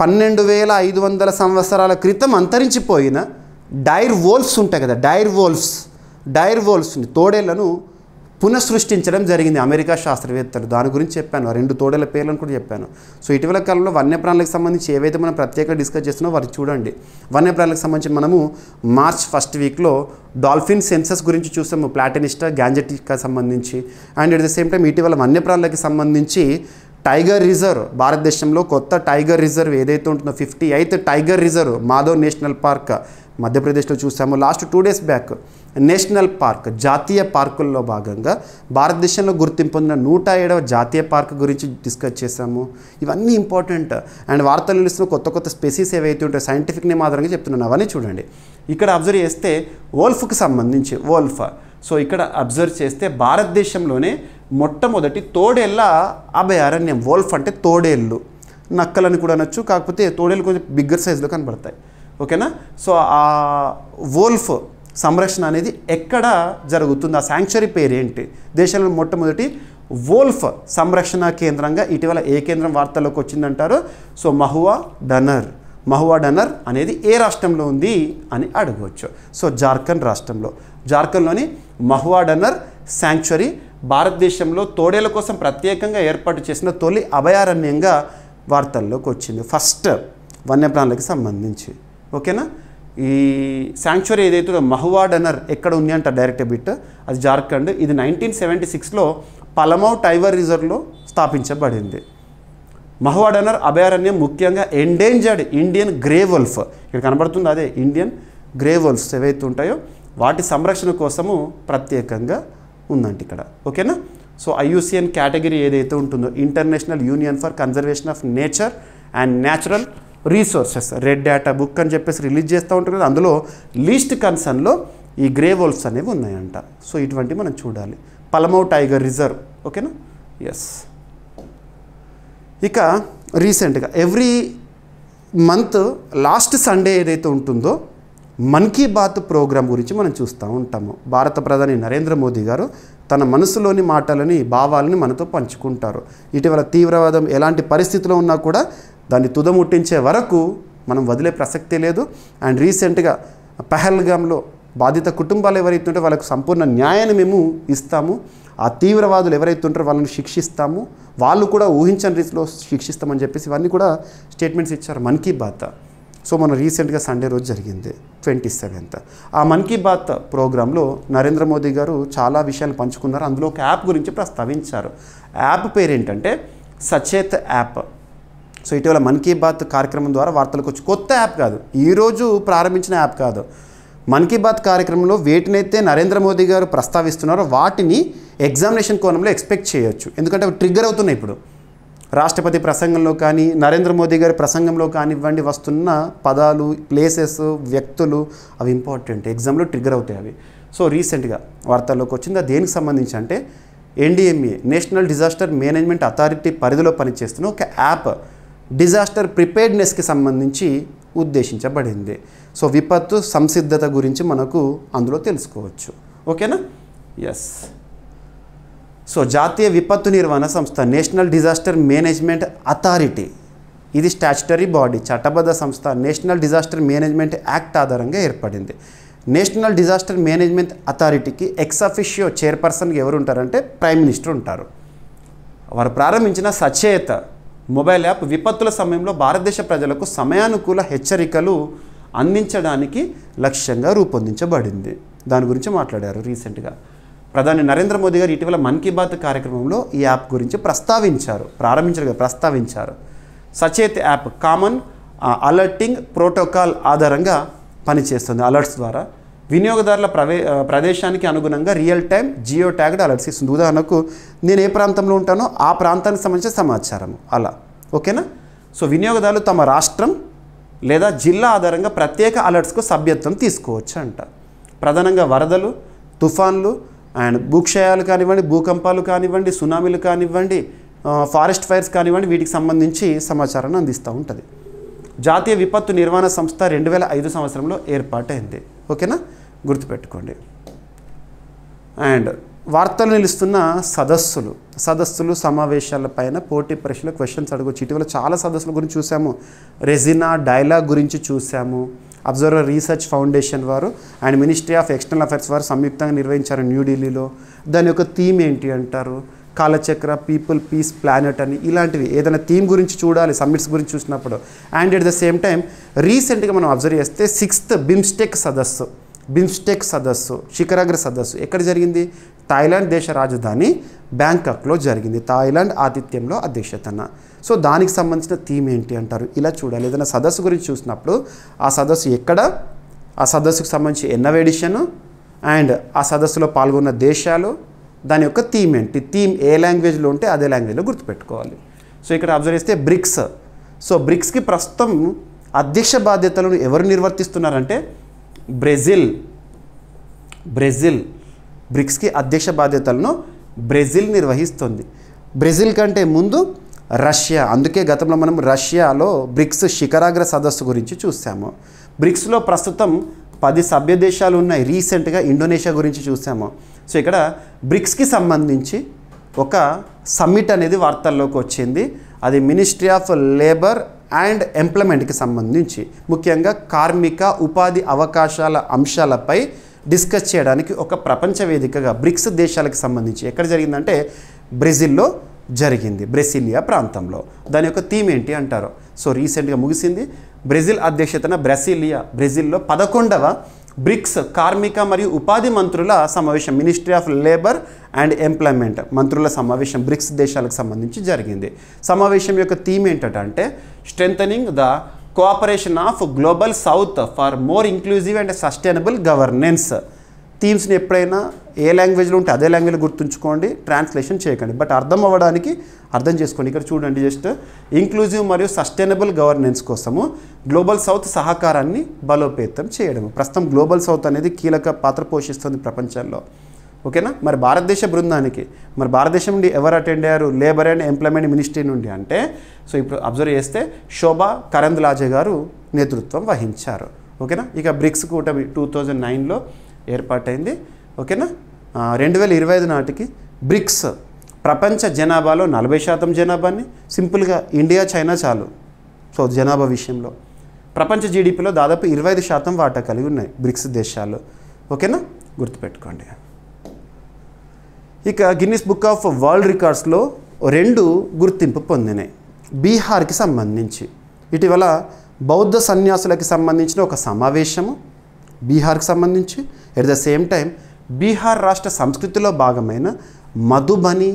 12,500 సంవత్సరాల క్రితం అంతరించిపోయిన డైర్ వోల్ఫ్స్ ఉంటాయి కదా, డైర్ వోల్ఫ్స్ని, తోడేళ్లను పునఃసృష్టించడం జరిగింది అమెరికా శాస్త్రవేత్తలు. దాని గురించి చెప్పాను, ఆ 2 తోడేళ్ల పేర్లను కూడా చెప్పాను. సో ఇటీవల కాలంలో వన్యప్రాణులకు సంబంధించి ఏవైతే మనం ప్రత్యేకంగా డిస్కస్ చేస్తున్నామో వాటి చూడండి. వన్యప్రాణులకు సంబంధించి మనము మార్చ్ ఫస్ట్ వీక్లో డాల్ఫిన్ సెన్సస్ గురించి చూసాము, ప్లాటినిస్టా గ్యాంజెటికా సంబంధించి. And at the same time ఇటీవల వన్యప్రాణులకి సంబంధించి టైగర్ రిజర్వ్, భారతదేశంలో కొత్త టైగర్ రిజర్వ్ ఏదైతే ఉంటుందో 58th tiger reserve Madhav national park మధ్యప్రదేశ్లో చూసాము. Last 2 days back national park, జాతీయ పార్కుల్లో భాగంగా భారతదేశంలో గుర్తింపు పొందిన 107వ జాతీయ పార్క్ గురించి డిస్కస్ చేసాము. ఇవన్నీ ఇంపార్టెంట్. అండ్ వార్తలు నిలుస్తున్న కొత్త స్పెసీస్ ఏవైతే ఉంటాయో సైంటిఫిక్ నేమ్ ఆధారంగా చెప్తున్నాను, అవన్నీ చూడండి. ఇక్కడ అబ్జర్వ్ చేస్తే వోల్ఫ్కి సంబంధించి సో ఇక్కడ అబ్జర్వ్ చేస్తే భారతదేశంలోనే మొట్టమొదటి తోడేళ్ల అభయారణ్యం. వోల్ఫ్ అంటే తోడేళ్ళు, నక్కలని కూడా అనొచ్చు, కాకపోతే తోడేళ్ళు కొంచెం బిగ్గర్ సైజులో కనబడతాయి, ఓకేనా. సో ఆ వోల్ఫ్ సంరక్షణ అనేది ఎక్కడ జరుగుతుంది, ఆ శాంక్చురీ పేరు ఏంటి, దేశంలో మొట్టమొదటి వోల్ఫ్ సంరక్షణ కేంద్రంగా ఇటీవల ఏ కేంద్రం వార్తల్లోకి వచ్చిందంటారు. సో మహువా డనర్ అనేది ఏ రాష్ట్రంలో ఉంది అని అడగవచ్చు. సో జార్ఖండ్ రాష్ట్రంలో, జార్ఖండ్లోని మహువా డనర్ శాంక్చురీ భారతదేశంలో తోడేళ్ల కోసం ప్రత్యేకంగా ఏర్పాటు చేసిన తొలి అభయారణ్యంగా వార్తల్లోకి వచ్చింది, ఫస్ట్ వన్యప్రాణులకి సంబంధించి, ఓకేనా. ఈ శాంక్చురీ ఏదైతే మహువా డనర్ ఎక్కడ ఉంది అంట డైరెక్ట్ బిట్, అది జార్ఖండ్. ఇది 1976లో పలమౌ టైగర్ రిజర్వ్లో స్థాపించబడింది. మహువా డనర్ అభయారణ్యం ముఖ్యంగా ఎండేంజర్డ్ ఇండియన్ గ్రే వోల్ఫ్, ఇక్కడ కనబడుతుంది అదే ఇండియన్ గ్రే వోల్ఫ్స్ ఏవైతే ఉంటాయో వాటి సంరక్షణ కోసము ప్రత్యేకంగా ఉందంట ఇక్కడ, ఓకేనా. సో IUCN కేటగిరీ ఏదైతే ఉంటుందో international union for conservation of nature and natural resources, red data book అని చెప్పేసి రిలీజ్ చేస్తూ ఉంటారు కదా, అందులో లీస్ట్ కన్సర్న్లో ఈ గ్రే వోల్ఫ్స్ అనేవి ఉన్నాయంట. సో ఇటువంటి మనం చూడాలి. పలమౌ టైగర్ రిజర్వ్, ఓకేనా. ఎస్. ఇక రీసెంట్గా ఎవ్రీ మంత్ లాస్ట్ సండే ఏదైతే ఉంటుందో మన్ కీ బాత్ ప్రోగ్రాం గురించి మనం చూస్తూ ఉంటాము. భారత ప్రధాని నరేంద్ర మోదీ గారు తన మనసులోని మాటలని, భావాలని మనతో పంచుకుంటారు. ఇటీవల తీవ్రవాదం ఎలాంటి పరిస్థితిలో ఉన్నా కూడా దాన్ని తుదముట్టించే వరకు మనం వదిలే ప్రసక్తే లేదు. అండ్ రీసెంట్గా పహల్గామ్లో బాధిత కుటుంబాలు ఎవరైతే ఉంటే వాళ్ళకు సంపూర్ణ న్యాయాన్ని మేము ఇస్తాము, ఆ తీవ్రవాదులు ఎవరైతే ఉంటారో వాళ్ళని శిక్షిస్తాము, వాళ్ళు కూడా ఊహించని రీతిలో శిక్షిస్తామని చెప్పేసి ఇవన్నీ కూడా స్టేట్మెంట్స్ ఇచ్చారు మన్ కీ బాత్. సో మన రీసెంట్గా సండే రోజు జరిగింది 27th. ఆ మన్ కీ బాత్ ప్రోగ్రాంలో నరేంద్ర మోదీ గారు చాలా విషయాలు పంచుకున్నారు. అందులో ఒక యాప్ గురించి ప్రస్తావించారు. యాప్ పేరు ఏంటంటే సచేత్ యాప్. సో ఇటీవల మన్ కీ బాత్ కార్యక్రమం ద్వారా వార్తలకు వచ్చి కొత్త యాప్ కాదు, ఈరోజు ప్రారంభించిన యాప్ కాదు. మన్ కీ బాత్ కార్యక్రమంలో వేటినైతే నరేంద్ర మోదీ గారు ప్రస్తావిస్తున్నారో వాటిని ఎగ్జామినేషన్ కోణంలో ఎక్స్పెక్ట్ చేయొచ్చు, ఎందుకంటే అవి ట్రిగ్గర్ అవుతున్నాయి. ఇప్పుడు రాష్ట్రపతి ప్రసంగంలో కానీ నరేంద్ర మోదీ గారి ప్రసంగంలో కానివ్వండి వస్తున్న పదాలు, ప్లేసెస్, వ్యక్తులు అవి ఇంపార్టెంట్, ఎగ్జామ్లో ట్రిగ్గర్ అవుతాయి అవి. సో రీసెంట్గా వార్తల్లోకి వచ్చింది. అది దేనికి సంబంధించి అంటే NDMA national Disaster Management authority పరిధిలో పనిచేస్తున్న ఒక యాప్ డిజాస్టర్ ప్రిపేర్డ్నెస్కి సంబంధించి ఉద్దేశించబడింది. సో విపత్తు సంసిద్ధత గురించి మనకు అందులో తెలుసుకోవచ్చు, ఓకేనా. ఎస్. సో జాతీయ విపత్తు నిర్వహణ సంస్థ నేషనల్ డిజాస్టర్ మేనేజ్మెంట్ అథారిటీ, ఇది స్టాచ్యుటరీ బాడీ, చట్టబద్ధ సంస్థ. నేషనల్ డిజాస్టర్ మేనేజ్మెంట్ యాక్ట్ ఆధారంగా ఏర్పడింది. నేషనల్ డిజాస్టర్ మేనేజ్మెంట్ అథారిటీకి ఎక్స్ అఫిషియో చైర్పర్సన్గా ఎవరు ఉంటారంటే ప్రైమ్ మినిస్టర్ ఉంటారు. వారు ప్రారంభించిన సచేత మొబైల్ యాప్ విపత్తుల సమయంలో భారతదేశ ప్రజలకు సమయానుకూల హెచ్చరికలు అందించడానికి లక్ష్యంగా రూపొందించబడింది. దాని గురించి మాట్లాడారు రీసెంట్గా. ప్రధాని నరేంద్ర మోదీ గారు ఇటీవల మన్ కీ బాత్ కార్యక్రమంలో ఈ యాప్ గురించి ప్రస్తావించారు. Sachet app common alerting protocol ఆధారంగా పనిచేస్తుంది అలర్ట్స్ ద్వారా. వినియోగదారుల ప్రదేశానికి అనుగుణంగా real time geo tagged alerts ఇస్తుంది. ఉదాహరణకు నేను ఏ ప్రాంతంలో ఉంటానో ఆ ప్రాంతానికి సంబంధించిన సమాచారం అలా. ఓకేనా. సో వినియోగదారులు తమ రాష్ట్రం లేదా జిల్లా ఆధారంగా ప్రత్యేక అలర్ట్స్కు సభ్యత్వం తీసుకోవచ్చు అంట. ప్రధానంగా వరదలు, తుఫాన్లు అండ్ భూక్షయాలు కానివ్వండి, భూకంపాలు కానివ్వండి, సునామీలు కానివ్వండి, ఫారెస్ట్ ఫైర్స్ కానివ్వండి, వీటికి సంబంధించి సమాచారాన్ని అందిస్తూ ఉంటుంది. జాతీయ విపత్తు నిర్వహణ సంస్థ 2005 సంవత్సరంలో ఏర్పాటైంది. ఓకేనా, గుర్తుపెట్టుకోండి. అండ్ వార్తలు నిలుస్తున్న సదస్సులు సమావేశాలపైన పోటీ పరీక్షలు క్వశ్చన్స్ అడగవచ్చు. ఇటీవల చాలా సదస్సుల గురించి చూసాము. రెజినా డైలాగ్ గురించి చూసాము. అబ్జర్వర్ రీసెర్చ్ ఫౌండేషన్ వారు and ministry of external affairs వారు సంయుక్తంగా నిర్వహించారు న్యూఢిల్లీలో. దాని యొక్క థీమ్ ఏంటి అంటారు? కాలచక్ర, పీపుల్, పీస్, ప్లానెట్ అని ఇలాంటివి. ఏదైనా థీమ్ గురించి చూడాలి సమ్మిట్స్ గురించి చూసినప్పుడు. And at the same time రీసెంట్గా మనం అబ్జర్వ్ చేస్తే 6th బిమ్స్టెక్ సదస్సు శిఖరాగ్ర సదస్సు ఎక్కడ జరిగింది? థాయిలాండ్ దేశ రాజధాని బ్యాంకాక్లో జరిగింది. థాయిలాండ్ ఆతిథ్యంలో అధ్యక్షతన. సో దానికి సంబంధించిన థీమ్ ఏంటి అంటారు? ఇలా చూడాలి. ఏదైనా సదస్సు గురించి చూసినప్పుడు ఆ సదస్సు ఎక్కడ, ఆ సదస్సుకు సంబంధించి ఎన్నవ ఎడిషను, అండ్ ఆ సదస్సులో పాల్గొన్న దేశాలు, దాని యొక్క థీమ్ ఏంటి, థీమ్ ఏ లాంగ్వేజ్లో ఉంటే అదే లాంగ్వేజ్లో గుర్తుపెట్టుకోవాలి. సో ఇక్కడ అబ్జర్వ్ చేస్తే బ్రిక్స్. సో బ్రిక్స్కి ప్రస్తుతం అధ్యక్ష బాధ్యతలను ఎవరు నిర్వర్తిస్తున్నారంటే బ్రెజిల్. బ్రిక్స్కి అధ్యక్ష బాధ్యతలను బ్రెజిల్ నిర్వహిస్తుంది. బ్రెజిల్ కంటే ముందు రష్యా. అందుకే గతంలో మనం రష్యాలో బ్రిక్స్ శిఖరాగ్ర సదస్సు గురించి చూసాము. బ్రిక్స్లో ప్రస్తుతం 10 సభ్య దేశాలు ఉన్నాయి. రీసెంట్గా ఇండోనేషియా గురించి చూసాము. సో ఇక్కడ బ్రిక్స్కి సంబంధించి ఒక సమ్మిట్ అనేది వార్తల్లోకి వచ్చింది. అది మినిస్ట్రీ ఆఫ్ లేబర్ అండ్ ఎంప్లాయ్మెంట్కి సంబంధించి ముఖ్యంగా కార్మిక ఉపాధి అవకాశాల అంశాలపై డిస్కస్ చేయడానికి ఒక ప్రపంచ వేదికగా బ్రిక్స్ దేశాలకు సంబంధించి ఎక్కడ జరిగిందంటే బ్రెజిల్లో జరిగింది, బ్రెసిలియా ప్రాంతంలో. దాని యొక్క థీమ్ ఏంటి అంటారు? సో రీసెంట్గా ముగిసింది. బ్రెజిల్ అధ్యక్షతన బ్రెజిల్లో 11వ బ్రిక్స్ కార్మిక మరియు ఉపాధి మంత్రుల సమావేశం, ministry of labour and employment మంత్రుల సమావేశం బ్రిక్స్ దేశాలకు సంబంధించి జరిగింది. సమావేశం యొక్క థీమ్ ఏంటంటే strengthening the cooperation of Global South for more inclusive and sustainable governance. థీమ్స్ని ఎప్పుడైనా ఏ లాంగ్వేజ్లో ఉంటే అదే లాంగ్వేజ్లో గుర్తుంచుకోండి, ట్రాన్స్లేషన్ చేయకండి. బట్ అర్థం అవ్వడానికి అర్థం చేసుకోండి. ఇక్కడ చూడండి, జస్ట్ ఇంక్లూజివ్ మరియు సస్టైనబుల్ గవర్నెన్స్ కోసము గ్లోబల్ సౌత్ సహకారాన్ని బలోపేతం చేయడం. ప్రస్తుతం గ్లోబల్ సౌత్ అనేది కీలక పాత్ర పోషిస్తుంది ప్రపంచంలో. ఓకేనా. మరి భారతదేశ బృందానికి భారతదేశం నుండి ఎవరు అటెండ్ అయ్యారు? లేబర్ అండ్ ఎంప్లాయ్మెంట్ మినిస్ట్రీ నుండి. అంటే సో ఇప్పుడు అబ్జర్వ్ చేస్తే శోభా కరంద్లాజే గారు నేతృత్వం వహించారు. ఓకేనా. ఇక బ్రిక్స్ కూటమి 2009లో ఏర్పాటైంది. ఓకేనా. 2025 నాటికి బ్రిక్స్ ప్రపంచ జనాభాలో 40% జనాభాని, సింపుల్గా ఇండియా చైనా చాలు సో జనాభా విషయంలో, ప్రపంచ జీడిపిలో దాదాపు 25% వాటా కలిగి ఉన్నాయి బ్రిక్స్ దేశాలు. ఓకేనా, గుర్తుపెట్టుకోండి. ఇక గిన్నిస్ బుక్ ఆఫ్ వరల్డ్ రికార్డ్స్లో 2 గుర్తింపు పొందినాయి. బీహార్కి సంబంధించి ఇటీవల బౌద్ధ సన్యాసులకి సంబంధించిన ఒక సమావేశము బీహార్కి సంబంధించి. At the same time Bihar రాష్ట్ర సంస్కృతిలో భాగమైన మధుబని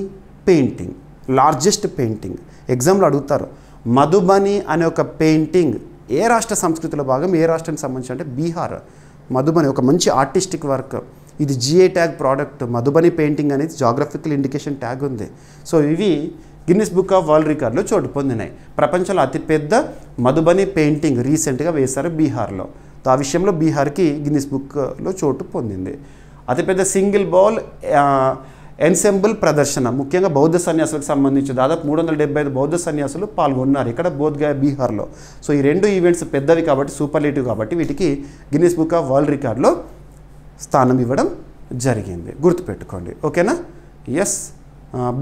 పెయింటింగ్, లార్జెస్ట్ పెయింటింగ్. ఎగ్జామ్లో అడుగుతారు, మధుబని అనే ఒక పెయింటింగ్ ఏ రాష్ట్ర సంస్కృతిలో భాగం, ఏ రాష్ట్రానికి సంబంధించి అంటే బీహార్. మధుబని ఒక మంచి ఆర్టిస్టిక్ వర్క్. ఇది GI tag product. Madhubani painting అనేది జాగ్రఫికల్ ఇండికేషన్ ట్యాగ్ ఉంది. సో ఇవి గిన్నిస్ బుక్ ఆఫ్ వరల్డ్ రికార్డులో చోటు పొందినాయి. ప్రపంచంలో అతిపెద్ద మధుబని పెయింటింగ్ రీసెంట్గా వేశారు బీహార్లో. ఆ విషయంలో బీహార్కి గిన్నిస్ బుక్లో చోటు పొందింది. అతిపెద్ద సింగిల్ బౌల్ ఎన్సెంబుల్ ప్రదర్శన, ముఖ్యంగా బౌద్ధ సన్యాసులకు సంబంధించి దాదాపు 375 బౌద్ధ సన్యాసులు పాల్గొన్నారు ఇక్కడ బోధ్గయ బీహార్లో. సో ఈ 2 ఈవెంట్స్ పెద్దవి కాబట్టి, సూపర్లేటివ్ కాబట్టి వీటికి గిన్నిస్ బుక్ ఆఫ్ వరల్డ్ రికార్డులో స్థానం ఇవ్వడం జరిగింది. గుర్తుపెట్టుకోండి. ఓకేనా. ఎస్,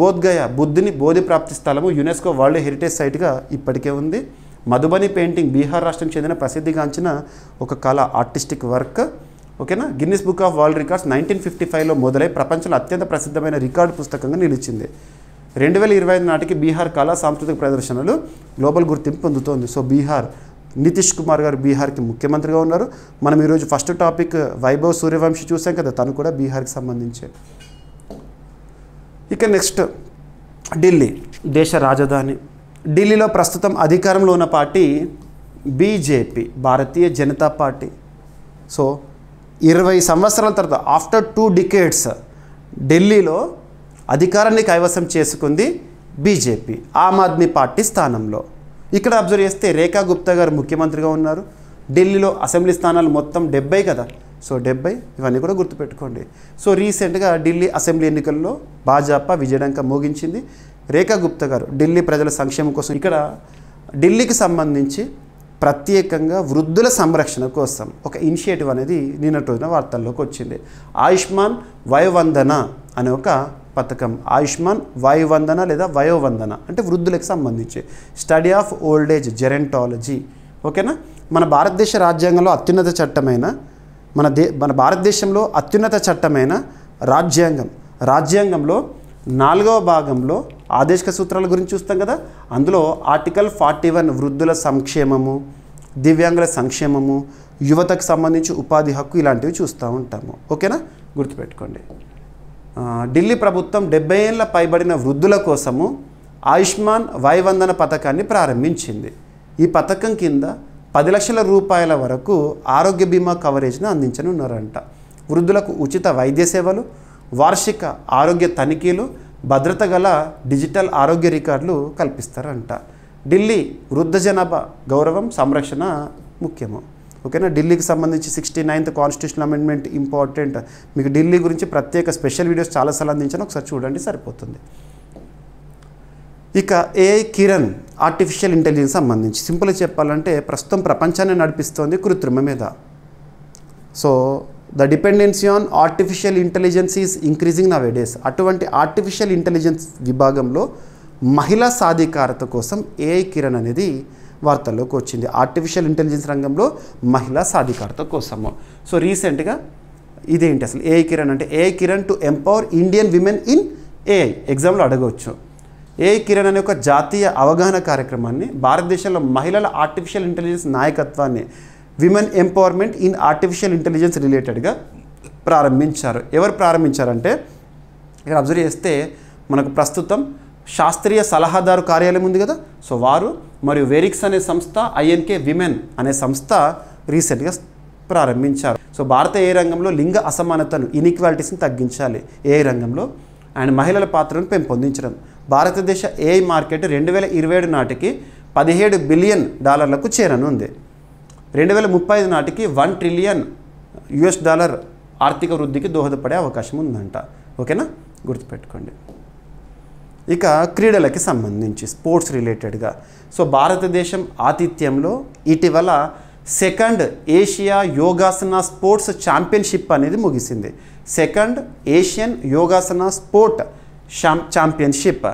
బోధ్గయ బోధి ప్రాప్తి స్థలము యునెస్కో వరల్డ్ హెరిటేజ్ సైట్గా ఇప్పటికే ఉంది. మధుబని పెయింటింగ్ బీహార్ రాష్ట్రం చెందిన ప్రసిద్ధిగాంచిన ఒక కళ, ఆర్టిస్టిక్ వర్క్. ఓకేనా. Guinness Book of World Records 1955లో మొదలై ప్రపంచంలో అత్యంత ప్రసిద్ధమైన రికార్డు పుస్తకంగా నిలిచింది. 2025 నాటికి బీహార్ కళా సాంస్కృతిక ప్రదర్శనలు గ్లోబల్ గుర్తింపు పొందుతోంది. సో బీహార్, నితీష్ కుమార్ గారు బీహార్కి ముఖ్యమంత్రిగా ఉన్నారు. మనం ఈరోజు ఫస్ట్ టాపిక్ వైభవ్ సూర్యవంశీ చూసాం కదా, తను కూడా బీహార్కి సంబంధించే. ఇక నెక్స్ట్ ఢిల్లీ, దేశ రాజధాని. ఢిల్లీలో ప్రస్తుతం అధికారంలో ఉన్న party BJP, Bharatiya Janata party. So 20 సంవత్సరాల తర్వాత ఆఫ్టర్ 2 డికేడ్స్ ఢిల్లీలో అధికారాన్ని కైవసం చేసుకుంది బీజేపీ, ఆమ్ ఆద్మీ పార్టీ స్థానంలో. ఇక్కడ అబ్జర్వ్ చేస్తే రేఖా గుప్తా గారు ముఖ్యమంత్రిగా ఉన్నారు. ఢిల్లీలో అసెంబ్లీ స్థానాలు మొత్తం 70 కదా, సో 70 ఇవన్నీ కూడా గుర్తుపెట్టుకోండి. సో రీసెంట్గా ఢిల్లీ అసెంబ్లీ ఎన్నికల్లో భాజపా విజయడంక మోగించింది. రేఖా గుప్తా గారు ఢిల్లీ ప్రజల సంక్షేమం కోసం ఇక్కడ ఢిల్లీకి సంబంధించి ప్రత్యేకంగా వృద్ధుల సంరక్షణ కోసం ఒక ఇనిషియేటివ్ అనేది నిన్నటి రోజున వార్తల్లోకి వచ్చింది. ఆయుష్మాన్ వయోవందన అనే ఒక పథకం. ఆయుష్మాన్ వయోవందన లేదా వయోవందన అంటే వృద్ధులకు సంబంధించి study of old age gerontology. ఓకేనా. మన భారతదేశ రాజ్యాంగంలో అత్యున్నత చట్టమైన మన భారతదేశంలో అత్యున్నత చట్టమైన రాజ్యాంగంలో 4వ భాగంలో ఆదేశిక సూత్రాల గురించి చూస్తాం కదా. అందులో ఆర్టికల్ 41 వృద్ధుల సంక్షేమము, దివ్యాంగుల సంక్షేమము, యువతకు సంబంధించి ఉపాధి హక్కు ఇలాంటివి చూస్తూ ఉంటాము. ఓకేనా, గుర్తుపెట్టుకోండి. ఢిల్లీ ప్రభుత్వం 70 ఏళ్ళ పైబడిన వృద్ధుల కోసము ఆయుష్మాన్ వయోవందన పథకాన్ని ప్రారంభించింది. ఈ పథకం కింద 10 లక్షల రూపాయల వరకు ఆరోగ్య బీమా కవరేజ్ను అందించనున్నారంట. వృద్ధులకు ఉచిత వైద్య సేవలు, వార్షిక ఆరోగ్య తనిఖీలు, భద్రత గల డిజిటల్ ఆరోగ్య రికార్డులు కల్పిస్తారంట. ఢిల్లీ వృద్ధ జనాభా గౌరవం సంరక్షణ ముఖ్యము. ఓకేనా. ఢిల్లీకి సంబంధించి 69th కాన్స్టిట్యూషనల్ అమెండ్మెంట్ ఇంపార్టెంట్. మీకు ఢిల్లీ గురించి ప్రత్యేక స్పెషల్ వీడియోస్ చాలాసార్లు అందించాను, ఒకసారి చూడండి సరిపోతుంది. ఇక ఏఐ కిరణ్ ఆర్టిఫిషియల్ ఇంటెలిజెన్స్ సంబంధించి సింపుల్గా చెప్పాలంటే ప్రస్తుతం ప్రపంచాన్ని నడిపిస్తోంది కృత్రిమ మీద. So the dependency on artificial intelligence is increasing now days. అటువంటి ఆర్టిఫిషియల్ ఇంటెలిజెన్స్ విభాగంలో మహిళా సాధికారత కోసం ఏఐ కిరణ్ అనేది వార్తల్లోకి వచ్చింది. ఆర్టిఫిషియల్ ఇంటెలిజెన్స్ రంగంలో మహిళా సాధికారత కోసము. సో రీసెంట్గా ఇదేంటి అసలు ఏఐ కిరణ్ అంటే? AI Kiran to empower Indian women in AI. ఎగ్జామ్లో అడగవచ్చు. ఏఐ కిరణ్ అనే ఒక జాతీయ అవగాహన కార్యక్రమాన్ని భారతదేశంలో మహిళల ఆర్టిఫిషియల్ ఇంటెలిజెన్స్ నాయకత్వాన్ని women empowerment in artificial intelligence రిలేటెడ్గా ప్రారంభించారు. ఎవరు ప్రారంభించారంటే ఇక్కడ అబ్జర్వ్ చేస్తే మనకు ప్రస్తుతం శాస్త్రీయ సలహాదారు కార్యాలయం ఉంది కదా, సో వారు మరియు వెరిక్స్ అనే సంస్థ, ఐఎన్కే విమెన్ అనే సంస్థ రీసెంట్గా ప్రారంభించారు. సో భారత ఏ రంగంలో లింగ అసమానతను ఇన్ఈక్వాలిటీస్ని తగ్గించాలి, ఏ రంగంలో అండ్ మహిళల పాత్రను పెంపొందించడం. భారతదేశ ఏఐ మార్కెట్ 2027 నాటికి $17 బిలియన్ చేరనుంది. 2035 నాటికి $1 ట్రిలియన్ ఆర్థిక వృద్ధికి దోహదపడే అవకాశం ఉందంట. ఓకేనా, గుర్తుపెట్టుకోండి. ఇక క్రీడలకి సంబంధించి స్పోర్ట్స్ రిలేటెడ్గా సో భారతదేశం ఆతిథ్యంలో ఇటీవల 2nd Asia yogasana sports championship అనేది ముగిసింది. 2nd Asian yogasana sport championship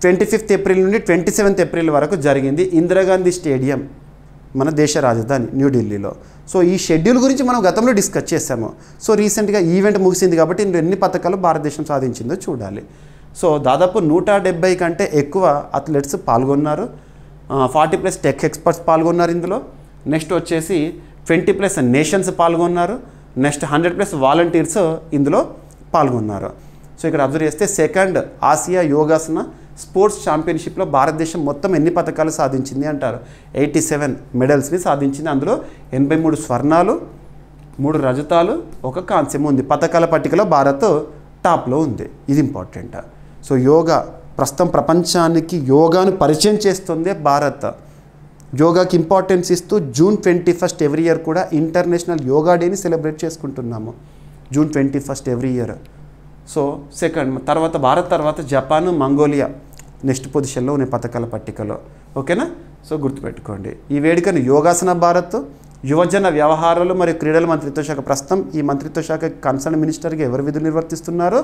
25th April నుండి 27th ఏప్రిల్ వరకు జరిగింది ఇందిరాగాంధీ స్టేడియం, మన దేశ రాజధాని న్యూఢిల్లీలో. సో ఈ షెడ్యూల్ గురించి మనం గతంలో డిస్కస్ చేసాము. సో రీసెంట్గా ఈవెంట్ ముగిసింది కాబట్టి ఎన్ని పథకాలు భారతదేశం సాధించిందో చూడాలి. సో దాదాపు 170 కంటే ఎక్కువ అథ్లెట్స్ పాల్గొన్నారు. 40+ టెక్ ఎక్స్పర్ట్స్ పాల్గొన్నారు ఇందులో. నెక్స్ట్ వచ్చేసి 20+ నేషన్స్ పాల్గొన్నారు. నెక్స్ట్ 100+ వాలంటీర్స్ ఇందులో పాల్గొన్నారు. సో ఇక్కడ అబ్జర్వ్ చేస్తే 2nd ఆసియా యోగాసన స్పోర్ట్స్ ఛాంపియన్షిప్లో భారతదేశం మొత్తం ఎన్ని పథకాలు సాధించింది అంటారు? 87 మెడల్స్ని సాధించింది. అందులో 83 స్వర్ణాలు, 3 రజతాలు, 1 కాంస్యం ఉంది. పథకాల పట్టికలో భారత్ టాప్లో ఉంది. ఇది ఇంపార్టెంట్. సో యోగా ప్రస్తుతం ప్రపంచానికి యోగాను పరిచయం చేస్తుంది భారత్. యోగాకి ఇంపార్టెన్స్ ఇస్తూ June 21 ఎవ్రీ ఇయర్ కూడా ఇంటర్నేషనల్ యోగా డేని సెలబ్రేట్ చేసుకుంటున్నాము. June 21 every year. So 2nd తర్వాత భారత్ తర్వాత జపాన్, మంగోలియా నెక్స్ట్ పొజిషన్లో ఉన్నాయి పథకాల పట్టికలో. ఓకేనా, సో గుర్తుపెట్టుకోండి. ఈ వేడుకను యోగాసన భారత్ యువజన వ్యవహారాలు మరియు క్రీడల మంత్రిత్వ శాఖ, ప్రస్తుతం ఈ మంత్రిత్వ శాఖ కన్సర్న్ మినిస్టర్గా ఎవరు విధులు నిర్వర్తిస్తున్నారో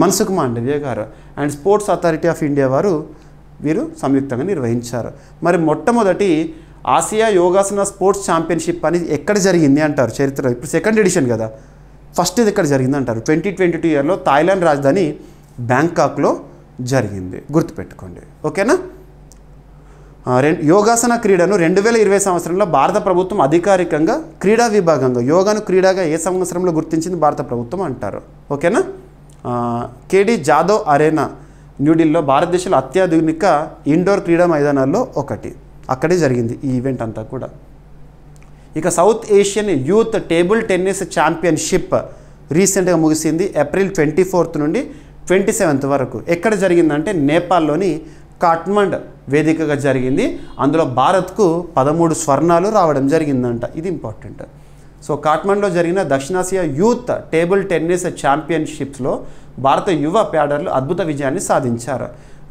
మన్సుఖ్ మాండవ్య గారు, and sports authority of India వీరు సంయుక్తంగా నిర్వహించారు. మరి మొట్టమొదటి ఆసియా యోగాసన స్పోర్ట్స్ ఛాంపియన్షిప్ అనేది ఎక్కడ జరిగింది అంటారు చరిత్ర? ఇప్పుడు 2nd ఎడిషన్ కదా, ఫస్ట్ ఇది ఎక్కడ జరిగింది అంటారు? 2022 ఇయర్లో థాయిలాండ్ రాజధాని బ్యాంకాక్లో జరిగింది. గుర్తుపెట్టుకోండి. ఓకేనా. యోగాసన క్రీడను 2020 సంవత్సరంలో భారత ప్రభుత్వం అధికారికంగా క్రీడా విభాగంగా యోగాను క్రీడగా ఏ సంవత్సరంలో గుర్తించింది భారత ప్రభుత్వం అంటారు? ఓకేనా. కేడి జాదవ్ అరేనా న్యూఢిల్లీలో భారతదేశంలో అత్యాధునిక ఇండోర్ క్రీడా మైదానాల్లో ఒకటి. అక్కడే జరిగింది ఈ ఈవెంట్ అంతా కూడా. ఇక south Asian youth table tennis championship రీసెంట్గా ముగిసింది ఏప్రిల్ 24 నుండి 27 వరకు. ఎక్కడ జరిగిందంటే నేపాల్లోని కాఠ్మండ్ వేదికగా జరిగింది. అందులో భారత్కు 13 స్వర్ణాలు రావడం జరిగిందంట. ఇది ఇంపార్టెంట్. సో కాఠ్మండ్లో జరిగిన దక్షిణాసియా యూత్ టేబుల్ టెన్నిస్ ఛాంపియన్షిప్స్లో భారత యువ ప్యాడర్లు అద్భుత విజయాన్ని సాధించారు.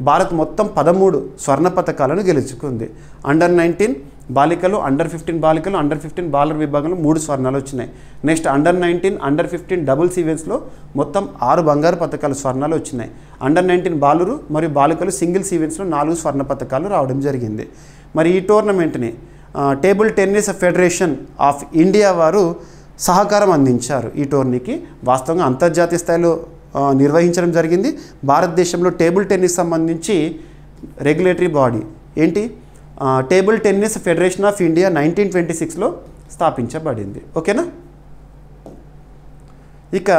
భారత్ మొత్తం 13 స్వర్ణ పతకాలను గెలుచుకుంది. అండర్ 19 బాలికలు, అండర్ 15 బాలికలు, అండర్ 15 బాలర్ విభాగంలో 3 స్వర్ణాలు వచ్చినాయి. నెక్స్ట్ అండర్ 19, అండర్ 15 డబుల్స్ ఈవెంట్స్లో మొత్తం 6 బంగారు పతకాలు స్వర్ణాలు వచ్చినాయి. అండర్ 19 బాలురు మరియు బాలికలు సింగిల్స్ ఈవెంట్స్లో 4 స్వర్ణ పతకాలు రావడం జరిగింది. మరి ఈ టోర్నమెంట్ని Table Tennis Federation of India వారు సహకారం అందించారు. ఈ టోర్నీకి వాస్తవంగా అంతర్జాతీయ స్థాయిలో నిర్వహించడం జరిగింది. భారతదేశంలో టేబుల్ టెన్నిస్ సంబంధించి రెగ్యులేటరీ బాడీ ఏంటి, Table Tennis Federation of India 1926లో స్థాపించబడింది. ఓకేనా. ఇక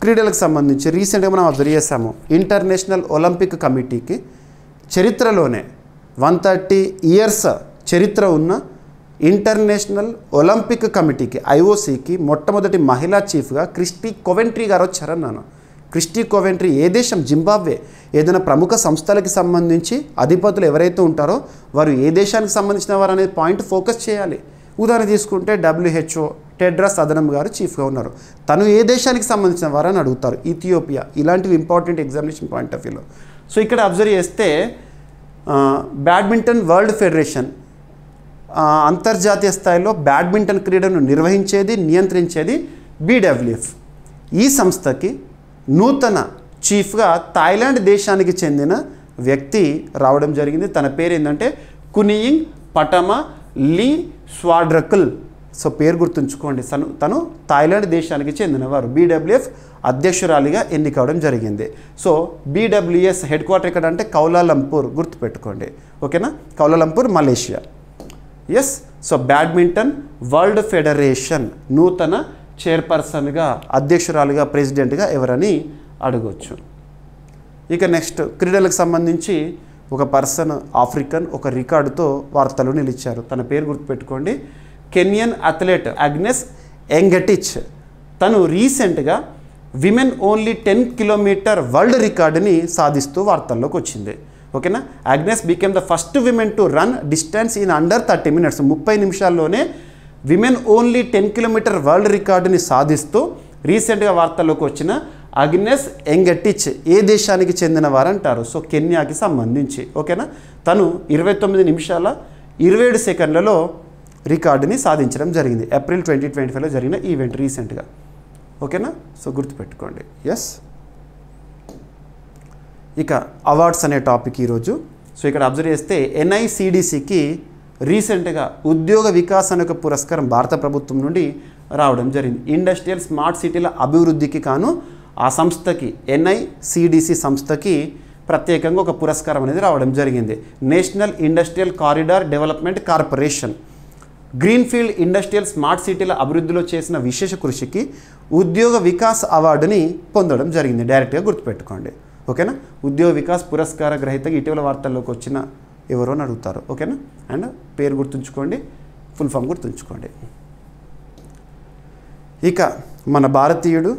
క్రీడలకు సంబంధించి రీసెంట్గా మనం అబ్జర్వ్ చేసాము. ఇంటర్నేషనల్ ఒలింపిక్ కమిటీకి చరిత్రలోనే 130 ఇయర్స్ చరిత్ర ఉన్న ఇంటర్నేషనల్ ఒలింపిక్ కమిటీకి ఐఓసీకి మొట్టమొదటి మహిళా చీఫ్గా క్రిస్టీ కోవెంట్రీ గారు వచ్చారన్నాను. క్రిస్టీ కోవెంట్రీ ఏ దేశం, జింబాబ్వే. ఏదైనా ప్రముఖ సంస్థలకి సంబంధించి అధిపతులు ఎవరైతే ఉంటారో వారు ఏ దేశానికి సంబంధించిన వారు అనేది పాయింట్ ఫోకస్ చేయాలి. ఉదాహరణ తీసుకుంటే WHO టెడ్రస్ అదనం గారు చీఫ్గా ఉన్నారు. తను ఏ దేశానికి సంబంధించిన వారు అని అడుగుతారు. ఇథియోపియా. ఇలాంటివి ఇంపార్టెంట్ ఎగ్జామినేషన్ పాయింట్ ఆఫ్ వ్యూలో. సో ఇక్కడ అబ్జర్వ్ చేస్తే బ్యాడ్మింటన్ వరల్డ్ ఫెడరేషన్ అంతర్జాతీయ స్థాయిలో బ్యాడ్మింటన్ క్రీడను నిర్వహించేది, నియంత్రించేది BWF. ఈ సంస్థకి నూతన చీఫ్గా థాయిలాండ్ దేశానికి చెందిన వ్యక్తి రావడం జరిగింది. తన పేరు ఏంటంటే కునియింగ్ పటమా లీ స్వాడ్రకుల్. సో పేరు గుర్తుంచుకోండి. తను థాయిలాండ్ దేశానికి చెందినవారు. BWF అధ్యక్షురాలిగా ఎన్నికవడం జరిగింది. సో BWS హెడ్ క్వార్టర్ ఎక్కడ అంటే కౌలాలంపూర్, గుర్తుపెట్టుకోండి. ఓకేనా. Kuala Lumpur, Malaysia. Yes. So badminton world federation నూతన చైర్పర్సన్గా, అధ్యక్షురాలుగా, ప్రెసిడెంట్గా ఎవరని అడగవచ్చు. ఇక నెక్స్ట్ క్రీడలకు సంబంధించి ఒక పర్సన్ ఆఫ్రికన్ ఒక రికార్డుతో వార్తలు నిలిచారు. తన పేరు గుర్తుపెట్టుకోండి. Kenyan athlete Agnes Ngetich. తను రీసెంట్గా విమెన్ ఓన్లీ 10 కిలోమీటర్ వరల్డ్ రికార్డుని సాధిస్తూ వార్తల్లోకి వచ్చింది. ఓకేనా. Agnes became the first women to run distance in under 30 minutes. 30 నిమిషాల్లోనే విమెన్ ఓన్లీ 10 కిలోమీటర్ వరల్డ్ రికార్డుని సాధిస్తూ రీసెంట్గా వార్తల్లోకి వచ్చిన అగ్నెస్ ఎంగటిచ్ ఏ దేశానికి చెందిన వారంటారు. సో కెన్యాకి సంబంధించి. ఓకేనా. తను 29 నిమిషాల 27 సెకండ్లలో రికార్డుని సాధించడం జరిగింది. ఏప్రిల్ 2025లో జరిగిన ఈవెంట్ రీసెంట్గా. ఓకేనా. సో గుర్తుపెట్టుకోండి. ఎస్. ఇక అవార్డ్స్ అనే టాపిక్ ఈరోజు. సో ఇక్కడ అబ్జర్వ్ చేస్తే NICDCకి రీసెంట్గా ఉద్యోగ వికాస్ అనే ఒక పురస్కారం భారత ప్రభుత్వం నుండి రావడం జరిగింది. ఇండస్ట్రియల్ స్మార్ట్ సిటీల అభివృద్ధికి కాను ఆ సంస్థకి, NICDC సంస్థకి ప్రత్యేకంగా ఒక పురస్కారం అనేది రావడం జరిగింది. National Industrial Corridor Development Corporation greenfield industrial smart సిటీల అభివృద్ధిలో చేసిన విశేష కృషికి ఉద్యోగ వికాస్ అవార్డుని పొందడం జరిగింది. డైరెక్ట్గా గుర్తుపెట్టుకోండి. ఓకేనా. ఉద్యోగ వికాస్ పురస్కార గ్రహీతగా ఇటీవల వార్తల్లోకి వచ్చిన ఎవరో అని అడుగుతారు. ఓకేనా. అండ్ పేరు గుర్తుంచుకోండి, ఫుల్ ఫామ్ గుర్తుంచుకోండి. ఇక మన భారతీయుడు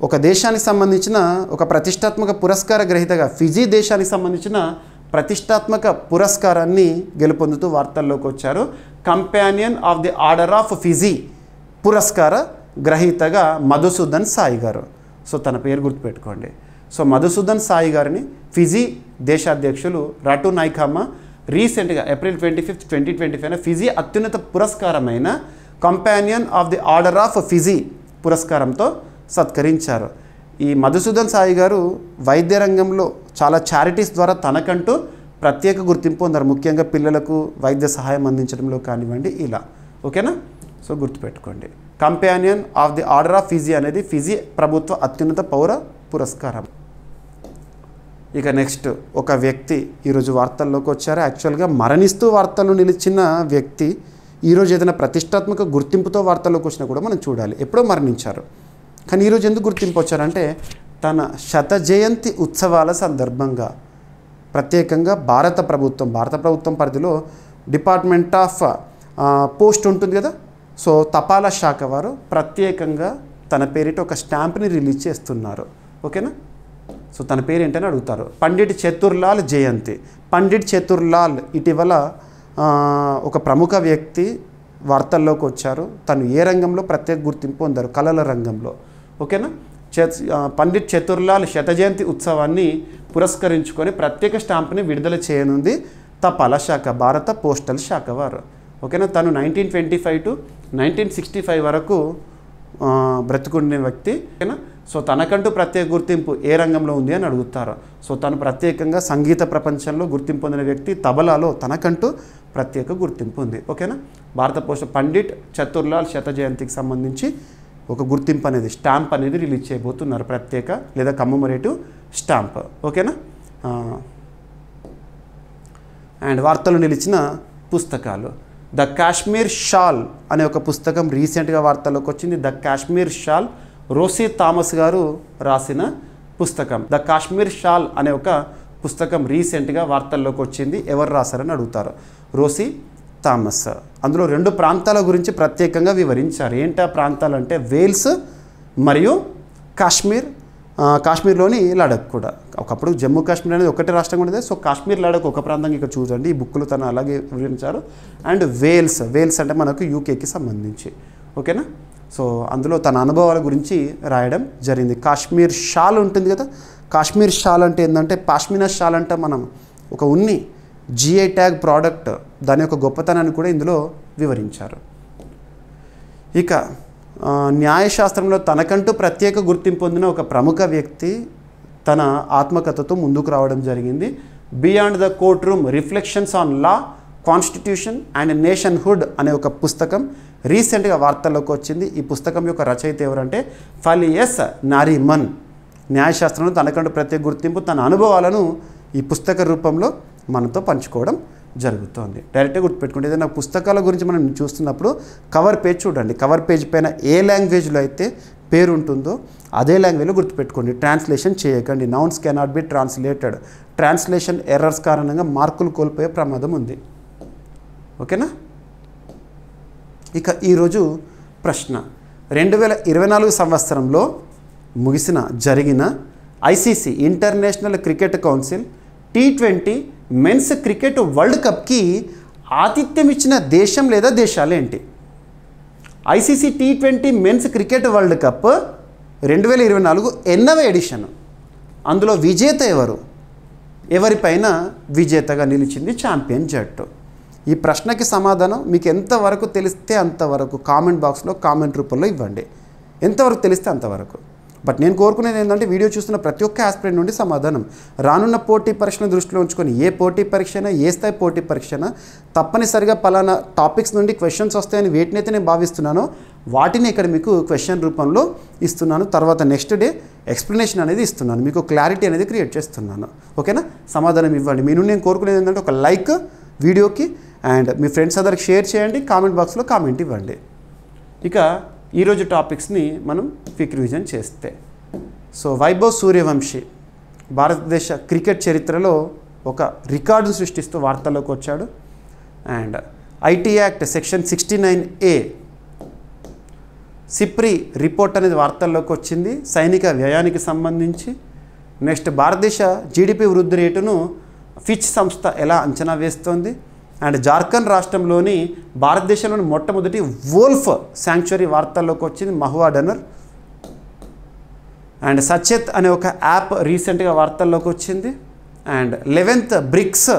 ఒక దేశానికి సంబంధించిన ఒక ప్రతిష్టాత్మక పురస్కార గ్రహీతగా ఫిజీ దేశానికి సంబంధించిన ప్రతిష్టాత్మక పురస్కారాన్ని గెలుపొందుతూ వార్తల్లోకి వచ్చారు. Companion of the Order of Fiji పురస్కార గ్రహీతగా మధుసూదన్ సాయి గారు. సో తన పేరు గుర్తుపెట్టుకోండి. సో మధుసూదన్ సాయి గారిని ఫిజీ దేశాధ్యక్షులు రటు నైకామా రీసెంట్గా ఏప్రిల్ 25, 2025 ఫిజీ అత్యున్నత పురస్కారమైన Companion of the Order of Fiji పురస్కారంతో సత్కరించారు. ఈ మధుసూదన్ సాయి గారు వైద్య రంగంలో చాలా చారిటీస్ ద్వారా తనకంటూ ప్రత్యేక గుర్తింపు పొందారు. ముఖ్యంగా పిల్లలకు వైద్య సహాయం అందించడంలో కానివ్వండి ఇలా. ఓకేనా. సో గుర్తుపెట్టుకోండి. Companion of the Order of Fiji అనేది ఫిజీ ప్రభుత్వ అత్యున్నత పౌర పురస్కారం. ఇక నెక్స్ట్ ఒక వ్యక్తి ఈరోజు వార్తల్లోకి వచ్చారు. యాక్చువల్గా మరణిస్తూ వార్తల్లో నిలిచిన వ్యక్తి ఈరోజు ఏదైనా ప్రతిష్టాత్మక గుర్తింపుతో వార్తల్లోకి వచ్చినా కూడా మనం చూడాలి. ఎప్పుడో మరణించారు, కానీ ఈరోజు ఎందుకు గుర్తింపు వచ్చారంటే తన శత జయంతి ఉత్సవాల సందర్భంగా ప్రత్యేకంగా భారత ప్రభుత్వం పరిధిలో డిపార్ట్మెంట్ ఆఫ్ పోస్ట్ ఉంటుంది కదా, సో తపాలా శాఖ వారు ప్రత్యేకంగా తన పేరిట ఒక స్టాంప్ని రిలీజ్ చేస్తున్నారు. ఓకేనా? సో తన పేరు ఏంటని అడుగుతారు. పండిట్ చతుర్లాల్ జయంతి. పండిట్ చతుర్లాల్ ఇటీవల ఒక ప్రముఖ వ్యక్తి వార్తల్లోకి వచ్చారు. తను ఏ రంగంలో ప్రత్యేక గుర్తింపు పొందారు? కళల రంగంలో. ఓకేనా? పండిట్ చతుర్లాల్ శత జయంతి ఉత్సవాన్ని పురస్కరించుకొని ప్రత్యేక స్టాంప్ని విడుదల చేయనుంది తపాలా శాఖ, భారత పోస్టల్ శాఖ వారు. ఓకేనా? తను 1925 to 1965 వరకు బ్రతుకునే వ్యక్తి. ఓకేనా? సో తనకంటూ ప్రత్యేక గుర్తింపు ఏ రంగంలో ఉంది అని అడుగుతారు. సో తను ప్రత్యేకంగా సంగీత ప్రపంచంలో గుర్తింపు పొందిన వ్యక్తి. తబలాలో తనకంటూ ప్రత్యేక గుర్తింపు ఉంది. ఓకేనా? భారత పోస్ట్ పండిట్ చతుర్లాల్ శత జయంతికి సంబంధించి ఒక గుర్తింపు అనేది, స్టాంప్ అనేది రిలీజ్ చేయబోతున్నారు, ప్రత్యేక లేదా కమ్మమరేటివ్ స్టాంప్. ఓకేనా? అండ్ వార్తలు నిలిచిన పుస్తకాలు. ద కాశ్మీర్ షాల్ అనే ఒక పుస్తకం రీసెంట్గా వార్తల్లోకి వచ్చింది. ద కాశ్మీర్ షాల్ రోసీ థామస్ గారు రాసిన పుస్తకం. ద కాశ్మీర్ షాల్ అనే ఒక పుస్తకం రీసెంట్గా వార్తల్లోకి వచ్చింది. ఎవరు రాశారని అడుగుతారు. Rosie Thomas. అందులో 2 ప్రాంతాల గురించి ప్రత్యేకంగా వివరించారు. ఏంటి ఆ ప్రాంతాలు అంటే వేల్స్ మరియు కాశ్మీర్, కాశ్మీర్లోని లడఖ్ కూడా. ఒకప్పుడు జమ్మూ కాశ్మీర్ అనేది ఒకటే రాష్ట్రంగా ఉండేది. సో కాశ్మీర్ లడఖ్ ఒక ప్రాంతంగా ఇక్కడ చూడండి. ఈ బుక్లో తను అలాగే వివరించారు. అండ్ వేల్స్ అంటే మనకు యూకేకి సంబంధించి. ఓకేనా? సో అందులో తన అనుభవాల గురించి రాయడం జరిగింది. కాశ్మీర్ షాల్ ఉంటుంది కదా, కాశ్మీర్ షాల్ అంటే ఏంటంటే పాష్మినా షాల్ అంటే మనం ఒక ఉన్ని GI ట్యాగ్ ప్రోడక్ట్, దాని యొక్క గొప్పతనాన్ని కూడా ఇందులో వివరించారు. ఇక న్యాయశాస్త్రంలో తనకంటూ ప్రత్యేక గుర్తింపు పొందిన ఒక ప్రముఖ వ్యక్తి తన ఆత్మకథతో ముందుకు రావడం జరిగింది. Beyond the Courtroom Reflections on Law, Constitution and Nationhood అనే ఒక పుస్తకం రీసెంట్గా వార్తల్లోకి వచ్చింది. ఈ పుస్తకం యొక్క రచయిత ఎవరంటే ఫలియస్ నారిమన్. న్యాయశాస్త్రంలో తనకంటూ ప్రత్యేక గుర్తింపు, తన అనుభవాలను ఈ పుస్తక రూపంలో మనతో పంచుకోవడం జరుగుతుంది. డైరెక్ట్గా గుర్తుపెట్టుకుంటే ఏదైనా పుస్తకాల గురించి మనం చూస్తున్నప్పుడు కవర్ పేజ్ చూడండి. కవర్ పేజ్ పైన ఏ లాంగ్వేజ్లో అయితే పేరు ఉంటుందో అదే లాంగ్వేజ్లో గుర్తుపెట్టుకోండి. ట్రాన్స్లేషన్ చేయకండి. Nouns cannot be translated. Translation errors కారణంగా మార్కులు కోల్పోయే ప్రమాదం ఉంది. ఓకేనా? ఇక ఈరోజు ప్రశ్న. 2024 సంవత్సరంలో జరిగిన ICC International Cricket Council T20 men's cricket World కప్కి ఆతిథ్యం ఇచ్చిన దేశం లేదా దేశాలేంటి? ICC T20 men's cricket world Cup 2024 8వ ఎడిషన్. అందులో విజేత ఎవరు? ఎవరిపైన విజేతగా నిలిచింది ఛాంపియన్ జట్టు? ఈ ప్రశ్నకి సమాధానం మీకు ఎంతవరకు తెలిస్తే అంతవరకు కామెంట్ బాక్స్లో కామెంట్ రూపంలో ఇవ్వండి. ఎంతవరకు తెలిస్తే అంతవరకు. బట్ నేను కోరుకునేది ఏంటంటే వీడియో చూస్తున్న ప్రతి ఒక్క ఆస్పిరెంట్ నుండి సమాధానం. రానున్న పోటీ పరీక్షను దృష్టిలో ఉంచుకొని ఏ పోటీ పరీక్ష అయినా, ఏ స్థాయి పోటీ పరీక్ష అయినా తప్పనిసరిగా పలానా టాపిక్స్ నుండి క్వశ్చన్స్ వస్తాయని వేటినైతే నేను భావిస్తున్నానో వాటిని ఇక్కడ మీకు క్వశ్చన్ రూపంలో ఇస్తున్నాను. తర్వాత నెక్స్ట్ డే ఎక్స్ప్లెనేషన్ అనేది ఇస్తున్నాను. మీకు క్లారిటీ అనేది క్రియేట్ చేస్తున్నాను. ఓకేనా? సమాధానం ఇవ్వండి. మీ నుండి నేను కోరుకునేది ఏంటంటే ఒక లైక్ వీడియోకి, అండ్ మీ ఫ్రెండ్స్ అందరికి షేర్ చేయండి. కామెంట్ బాక్స్లో కామెంట్ ఇవ్వండి. ఇక ఈరోజు టాపిక్స్ని మనం క్విక్ రివిజన్ చేస్తే, సో వైభవ్ సూర్యవంశీ భారతదేశ క్రికెట్ చరిత్రలో ఒక రికార్డును సృష్టిస్తూ వార్తల్లోకి వచ్చాడు. And IT act section 69A SIPRI report అనేది వార్తల్లోకి వచ్చింది సైనిక వ్యయానికి సంబంధించి. నెక్స్ట్ భారతదేశ GDP వృద్ధి రేటును ఫిచ్ సంస్థ ఎలా అంచనా వేస్తోంది. అండ్ జార్ఖండ్ రాష్ట్రంలోని భారతదేశంలోని మొట్టమొదటి వోల్ఫ్ శాంక్చురీ వార్తల్లోకి వచ్చింది, మహువా డనర్. అండ్ సచేత్ అనే ఒక యాప్ రీసెంట్గా వార్తల్లోకి వచ్చింది. అండ్ 11th బ్రిక్స్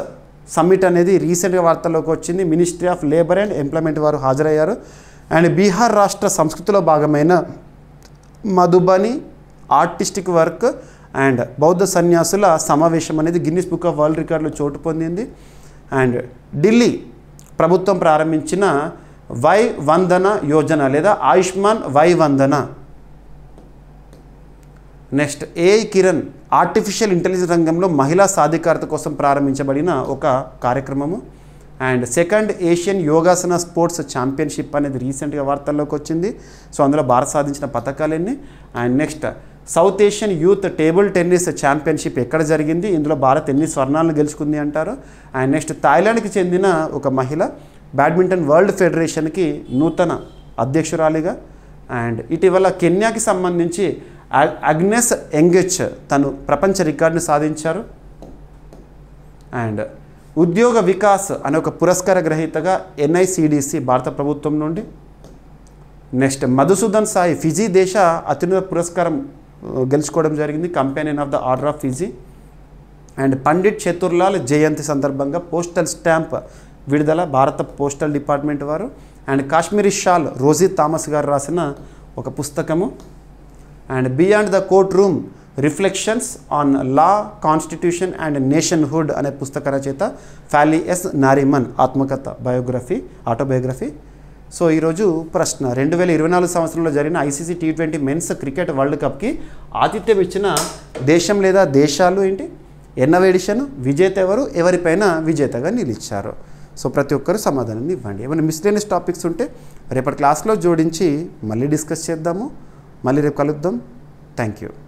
సమ్మిట్ అనేది రీసెంట్గా వార్తల్లోకి వచ్చింది. Ministry of labour and employment వారు హాజరయ్యారు. అండ్ బీహార్ రాష్ట్ర సంస్కృతిలో భాగమైన మధుబని ఆర్టిస్టిక్ వర్క్ అండ్ బౌద్ధ సన్యాసుల సమావేశం అనేది గిన్నిస్ బుక్ ఆఫ్ వరల్డ్ రికార్డులో చోటు పొందింది. అండ్ ఢిల్లీ ప్రభుత్వం ప్రారంభించిన వై వందన యోజన లేదా Ayushman Vay Vandana. Next AI Kiran artificial intelligence రంగంలో మహిళా సాధికారత కోసం ప్రారంభించబడిన ఒక కార్యక్రమము. And 2nd Asian Yogasana sports championship అనేది రీసెంట్గా వార్తల్లోకి వచ్చింది. సో అందులో భారత్ సాధించిన పథకాలన్నీ. And next south Asian youth table tennis championship ఎక్కడ జరిగింది, ఇందులో భారత్ ఎన్ని స్వర్ణాలను గెలుచుకుంది అంటారు. అండ్ నెక్స్ట్ థాయిలాండ్కి చెందిన ఒక మహిళ బ్యాడ్మింటన్ వరల్డ్ ఫెడరేషన్కి నూతన అధ్యక్షురాలిగా. అండ్ ఇటీవల కెన్యాకి సంబంధించి అగ్నెస్ ఎంగెచ్ తను ప్రపంచ రికార్డుని సాధించారు. అండ్ ఉద్యోగ వికాస్ అనే ఒక పురస్కార గ్రహీతగా NICDC భారత ప్రభుత్వం నుండి. నెక్స్ట్ మధుసూదన్ సాయి ఫిజీ దేశ అత్యున్నత పురస్కారం గెలుచుకోవడం జరిగింది, Companion of the Order of Fiji. And Pandit Chaturlal జయంతి సందర్భంగా పోస్టల్ స్టాంప్ విడుదల భారత పోస్టల్ డిపార్ట్మెంట్ వారు. And Kashmiri shawl Rosy Thomas గారు రాసిన ఒక పుస్తకము. And Beyond the Courtroom Reflections on Law, Constitution and Nationhood అనే పుస్తక రచయిత ఫ్యాలీ ఎస్ నారిమన్ ఆత్మకథ ఆటోబయోగ్రఫీ. సో ఈరోజు ప్రశ్న, 2024 సంవత్సరంలో జరిగిన ICC T20 men's cricket World కప్కి ఆతిథ్యం ఇచ్చిన దేశం లేదా దేశాలు ఏంటి, ఎన్నవ ఎడిషన్, విజేత ఎవరు, ఎవరిపైన విజేతగా నిలిచారు. సో ప్రతి ఒక్కరు సమాధానాన్ని ఇవ్వండి. ఏమైనా మిస్లేనియస్ టాపిక్స్ ఉంటే రేపటి క్లాస్లో జోడించి మళ్ళీ డిస్కస్ చేద్దాము. మళ్ళీ రేపు కలుద్దాం. Thank you.